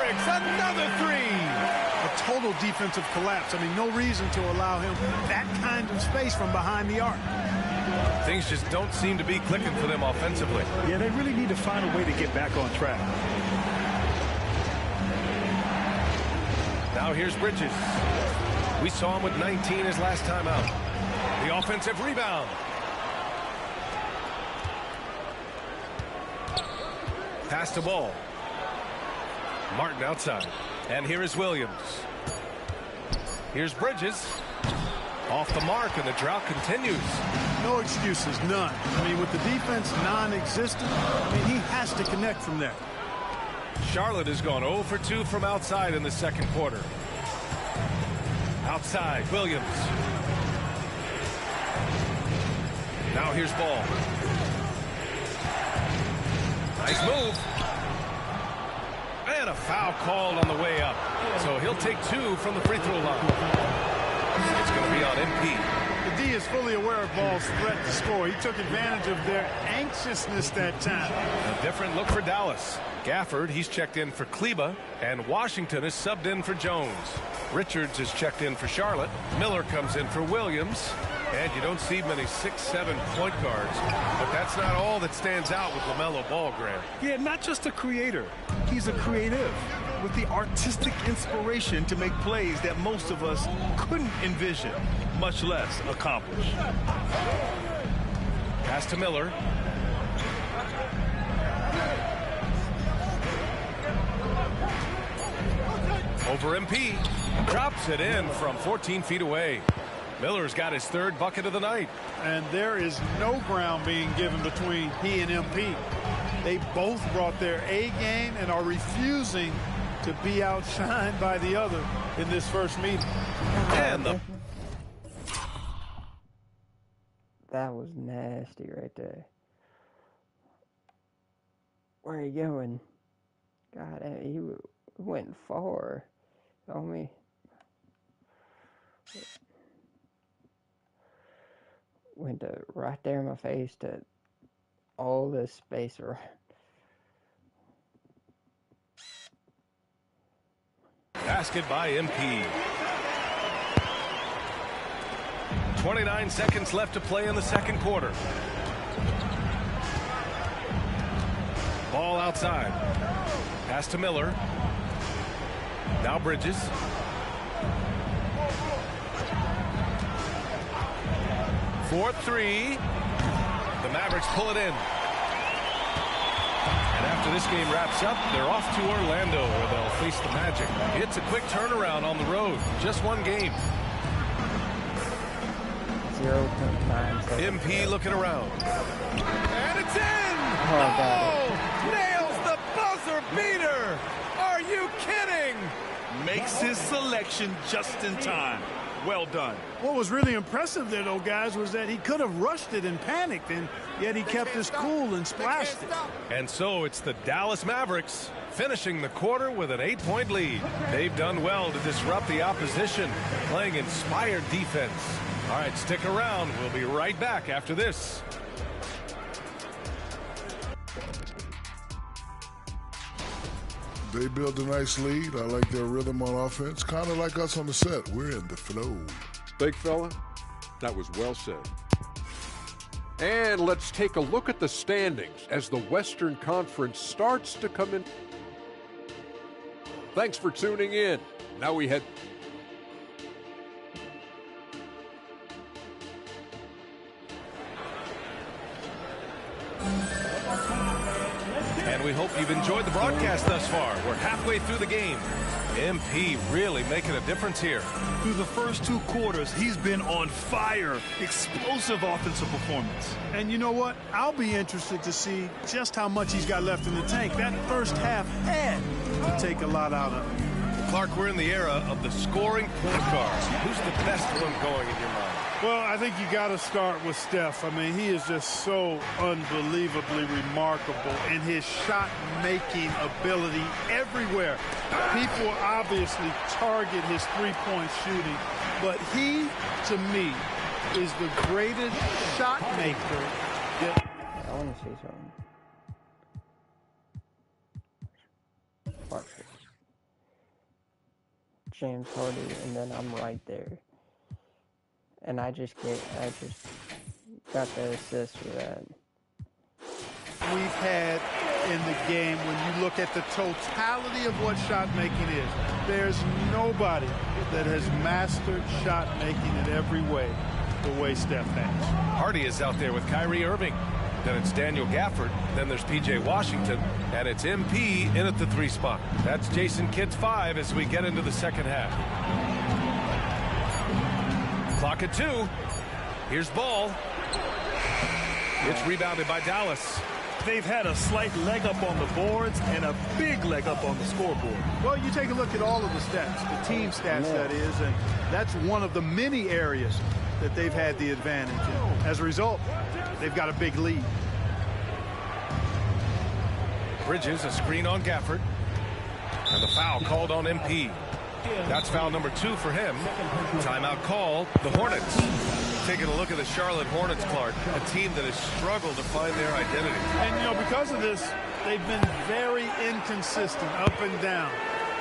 Mavericks, another three. A total defensive collapse. I mean, no reason to allow him that kind of space from behind the arc. Things just don't seem to be clicking for them offensively. Yeah, they really need to find a way to get back on track. Now here's Bridges. We saw him with 19 his last time out. The offensive rebound. Pass the ball. Martin outside. And here is Williams. Here's Bridges. Off the mark, and the drought continues. No excuses, none. I mean, with the defense non-existent, I mean, he has to connect from there. Charlotte has gone 0 for 2 from outside in the second quarter. Outside, Williams. Now here's Ball. Nice move. And a foul called on the way up. So he'll take 2 from the free throw line. It's going to be on MP. The D is fully aware of Ball's threat to score. He took advantage of their anxiousness that time. A different look for Dallas. Gafford, he's checked in for Kleba, and Washington is subbed in for Jones. Richards is checked in for Charlotte. Miller comes in for Williams. And you don't see many 6'7" point guards, but that's not all that stands out with LaMelo Ball, Grant. Yeah, not just a creator. He's a creative with the artistic inspiration to make plays that most of us couldn't envision, much less accomplish. Pass to Miller. Over MP. Drops it in from 14 feet away. Miller's got his third bucket of the night. And there is no ground being given between he and MP. They both brought their A game and are refusing to be outshined by the other in this first meeting. And that was nasty right there. Where are you going? God, he went far on me. Went to right there in my face to all this space around. Basket by MP. 29 seconds left to play in the second quarter. Ball outside. Pass to Miller. Now Bridges. For 3. The Mavericks pull it in. And after this game wraps up, they're off to Orlando where they'll face the Magic. It's a quick turnaround on the road. Just one game. 0.9 seconds. MP looking around. And it's in! Oh, God. Nails the buzzer beater! Are you kidding? Makes his selection just in time. Well done. What was really impressive there, though, guys, was that he could have rushed it and panicked, and yet he kept his cool and splashed it. And so it's the Dallas Mavericks finishing the quarter with an 8-point lead. They've done well to disrupt the opposition, playing inspired defense. All right, stick around. We'll be right back after this. They built a nice lead. I like their rhythm on offense. Kind of like us on the set. We're in the flow. Big fella, that was well said. And let's take a look at the standings as the Western Conference starts to come in. Thanks for tuning in. Now we head... And we hope you've enjoyed the broadcast thus far. We're halfway through the game. MP really making a difference here. Through the first 2 quarters, he's been on fire. Explosive offensive performance. And you know what? I'll be interested to see just how much he's got left in the tank. That first half had to take a lot out of him. Clark, we're in the era of the scoring point guards. Who's the best one going in your mind? Well, I think you got to start with Steph. I mean, he is just so unbelievably remarkable in his shot-making ability everywhere. People obviously target his three-point shooting, but he, to me, is the greatest shot maker that... I want to see something. Watch this. James Hardy, and then I'm right there. And I just got the assist for that. We've had in the game, when you look at the totality of what shot making is, there's nobody that has mastered shot making in every way the way Steph has. Hardy is out there with Kyrie Irving. Then it's Daniel Gafford. Then there's P.J. Washington. And it's MP in at the 3 spot. That's Jason Kidd's 5 as we get into the second half. Clock at 2. Here's Ball. It's rebounded by Dallas. They've had a slight leg up on the boards and a big leg up on the scoreboard. Well, you take a look at all of the stats, the team stats that is, and that's one of the many areas that they've had the advantage in. As a result, they've got a big lead. Bridges, a screen on Gafford. And the foul called on MP. That's foul number 2 for him. Timeout called. The Hornets. Taking a look at the Charlotte Hornets, Clark, a team that has struggled to find their identity. And, you know, because of this, they've been very inconsistent, up and down.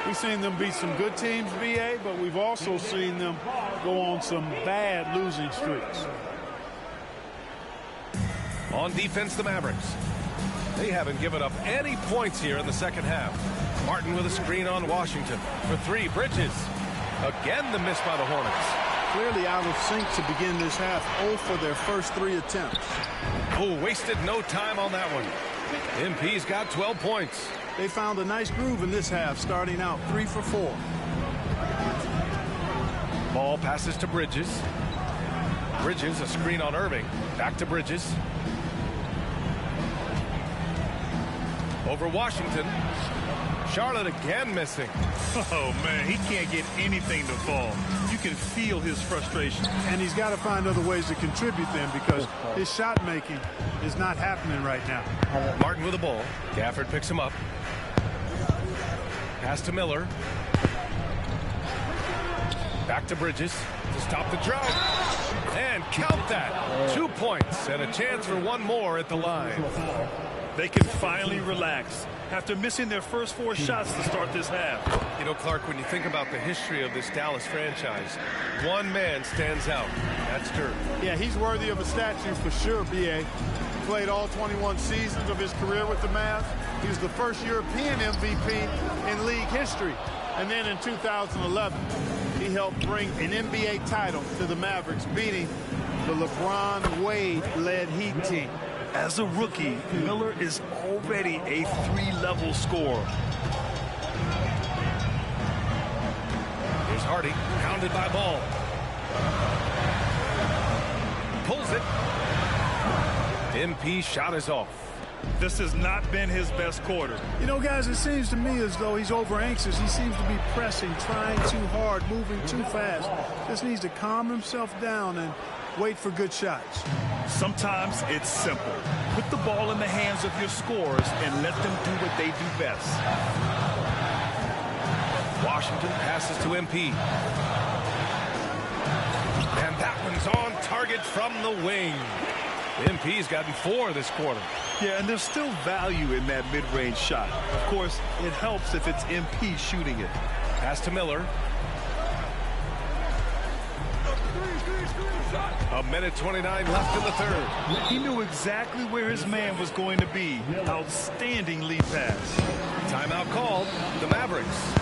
We've seen them beat some good teams, BA, but we've also seen them go on some bad losing streaks. On defense, the Mavericks. They haven't given up any points here in the second half. Martin with a screen on Washington. For 3, Bridges. Again, the miss by the Hornets. Clearly out of sync to begin this half. 0 for their first 3 attempts. Oh, wasted no time on that one. MP's got 12 points. They found a nice groove in this half, starting out 3 for 4. Ball passes to Bridges. Bridges, a screen on Irving. Back to Bridges. Over Washington. Charlotte again missing. Oh, man, he can't get anything to fall. You can feel his frustration. And he's got to find other ways to contribute then, because his shot making is not happening right now. Martin with the ball. Gafford picks him up. Pass to Miller. Back to Bridges to stop the drought. And count that. 2 points and a chance for one more at the line. They can finally relax after missing their first 4 shots to start this half. You know, Clark, when you think about the history of this Dallas franchise, one man stands out. That's Dirk. Yeah, he's worthy of a statue for sure, B.A. Played all 21 seasons of his career with the Mavs. He was the first European MVP in league history. And then in 2011, he helped bring an NBA title to the Mavericks, beating the LeBron Wade-led Heat team. As a rookie, Miller is already a 3-level scorer. Here's Hardy, pounded by Ball. Pulls it. MP shot is off. This has not been his best quarter. You know, guys, it seems to me as though he's over anxious. He seems to be pressing, trying too hard, moving too fast. Just needs to calm himself down and wait for good shots. Sometimes it's simple. Put the ball in the hands of your scorers and let them do what they do best. Washington passes to MP. And that one's on target from the wing. MP's gotten 4 this quarter. Yeah, and there's still value in that mid-range shot. Of course, it helps if it's MP shooting it. Pass to Miller. A minute 29 left in the third. He knew exactly where his man was going to be. Outstanding lead pass. Timeout called. The Mavericks.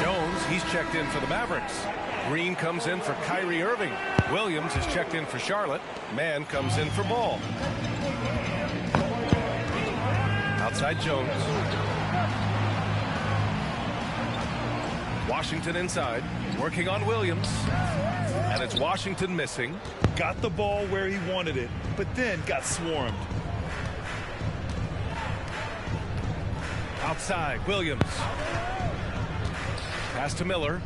Jones, he's checked in for the Mavericks. Green comes in for Kyrie Irving. Williams is checked in for Charlotte. Mann comes in for Ball. Outside Jones. Washington inside. Working on Williams. And it's Washington missing. Got the ball where he wanted it, but then got swarmed. Outside, Williams. Pass to Miller.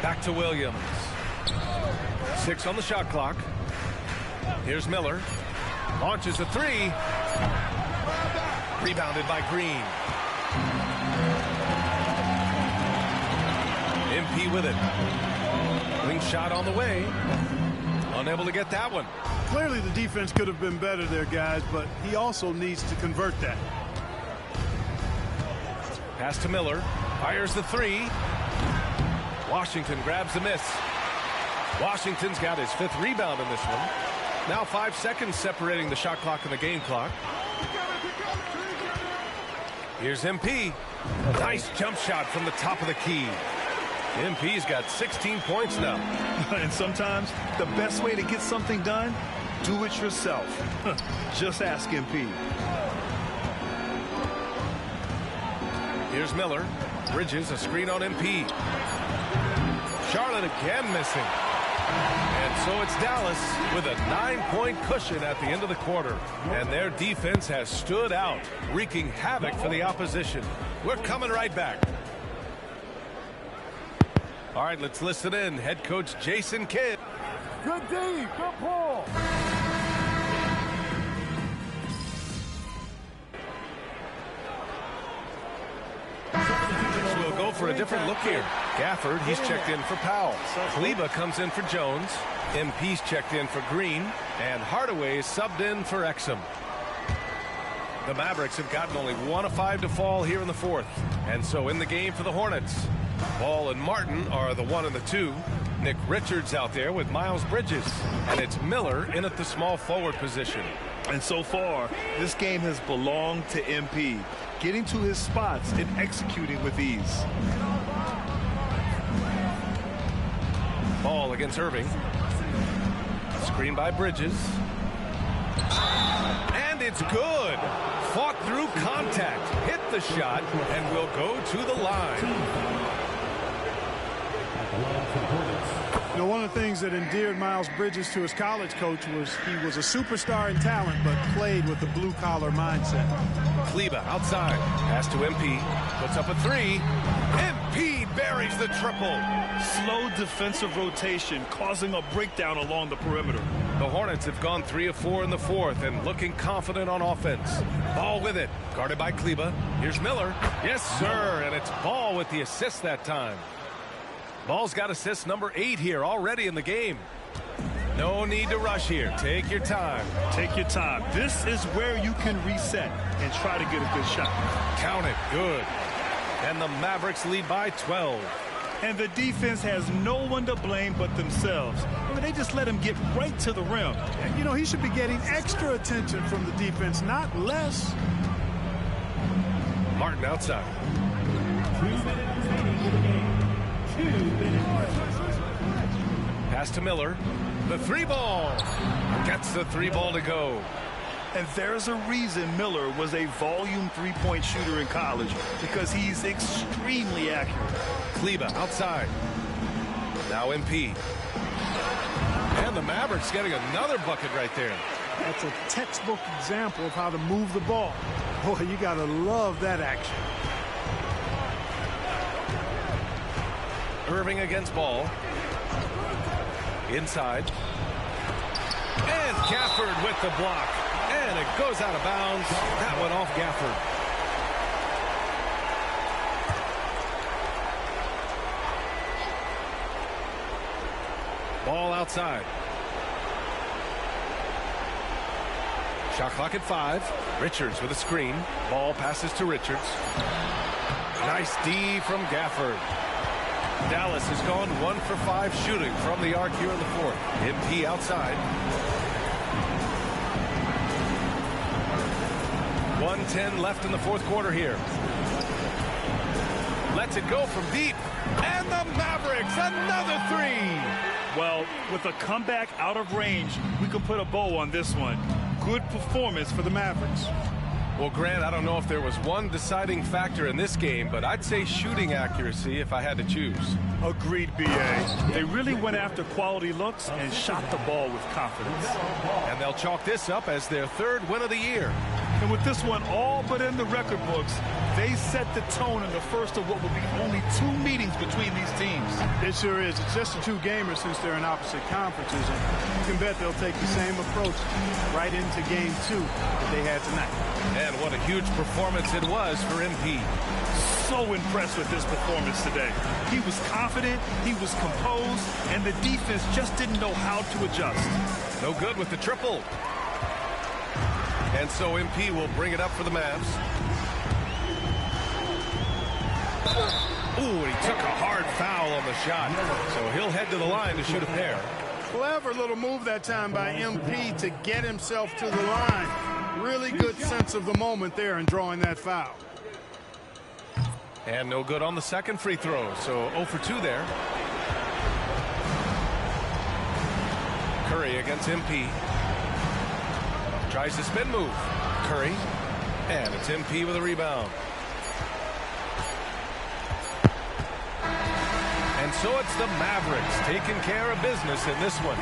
Back to Williams. 6 on the shot clock. Here's Miller. Launches a 3. Rebounded by Green. MP with it. Wing shot on the way. Unable to get that one. Clearly the defense could have been better there, guys, but he also needs to convert that. Pass to Miller. Fires the three. Washington grabs the miss. Washington's got his 5th rebound in this one. Now 5 seconds separating the shot clock and the game clock. Here's MP. Nice jump shot from the top of the key. MP's got 16 points now. And sometimes the best way to get something done, do it yourself. Just ask MP. Here's Miller. Bridges a screen on MP. Charlotte again missing. And so it's Dallas with a 9-point cushion at the end of the quarter. And their defense has stood out, wreaking havoc for the opposition. We're coming right back. All right, let's listen in. Head coach Jason Kidd. Good D. Good pull. So we'll go for a different look here. Gafford, he's checked in for Powell. Kleber comes in for Jones. MP's checked in for Green. And Hardaway is subbed in for Exum. The Mavericks have gotten only 1 of 5 to fall here in the 4th. And so in the game for the Hornets, Ball and Martin are the 1 and the 2. Nick Richards out there with Miles Bridges. And it's Miller in at the small forward position. And so far, this game has belonged to MP, getting to his spots and executing with ease. Ball against Irving. Screen by Bridges. And it's good. Fought through contact. Hit the shot and will go to the line. You know, one of the things that endeared Miles Bridges to his college coach was he was a superstar in talent, but played with a blue-collar mindset. Kleber outside. Pass to MP. Puts up a 3. MP buries the triple. Slow defensive rotation, causing a breakdown along the perimeter. The Hornets have gone 3 of 4 in the 4th and looking confident on offense. Ball with it. Guarded by Kleber. Here's Miller. Yes, sir. And it's Ball with the assist that time. Ball's got assist number 8 here already in the game. No need to rush here. Take your time. Take your time. This is where you can reset and try to get a good shot. Count it. Good. And the Mavericks lead by 12. And the defense has no one to blame but themselves. I mean, they just let him get right to the rim. And, you know, he should be getting extra attention from the defense, not less. Martin outside. 2 minutes remaining in the game. 2 minutes. Pass to Miller. The 3 ball. Gets the 3 ball to go. And there's a reason Miller was a volume 3-point shooter in college, because he's extremely accurate. Kleber outside. Now MP. And the Mavericks getting another bucket right there. That's a textbook example of how to move the ball. Boy, you got to love that action. Irving against Ball. Inside. And Gafford with the block. And it goes out of bounds. That went off Gafford. Ball outside. Shot clock at 5. Richards with a screen. Ball passes to Richards. Nice D from Gafford. Dallas has gone 1 for 5 shooting from the arc here in the 4th. MP outside. 1:10 left in the 4th quarter here. Lets it go from deep. And the Mavericks, another 3. Well, with a comeback out of range, we can put a bow on this one. Good performance for the Mavericks. Well, Grant, I don't know if there was one deciding factor in this game, but I'd say shooting accuracy if I had to choose. Agreed, B.A. They really went after quality looks and shot the ball with confidence. And they'll chalk this up as their 3rd win of the year. And with this one all but in the record books, they set the tone in the first of what will be only 2 meetings between these teams. It sure is. It's just the 2 gamers since they're in opposite conferences. And you can bet they'll take the same approach right into game 2 that they had tonight. And what a huge performance it was for MP. So impressed with his performance today. He was confident, he was composed, and the defense just didn't know how to adjust. No good with the triple. And so MP will bring it up for the Mavs. Ooh, and he took a hard foul on the shot. So he'll head to the line to shoot a pair. Clever little move that time by MP to get himself to the line. Really good sense of the moment there in drawing that foul. And no good on the second free throw. So 0 for 2 there. Curry against MP. Tries the spin move. Curry. And it's MP with a rebound. And so it's the Mavericks taking care of business in this one.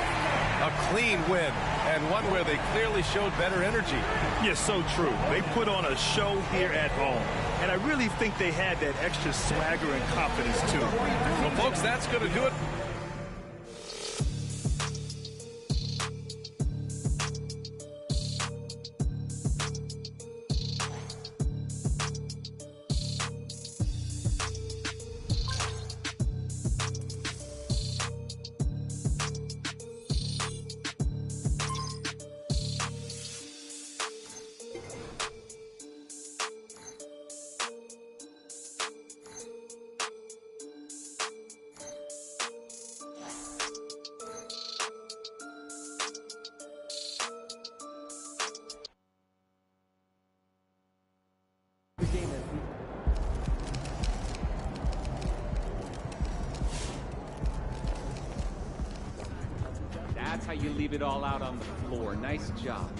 A clean win, and one where they clearly showed better energy. Yes, so true. They put on a show here at home, and I really think they had that extra swagger and confidence, too. Well, folks, that's going to do it. That's how you leave it all out on the floor. Nice job.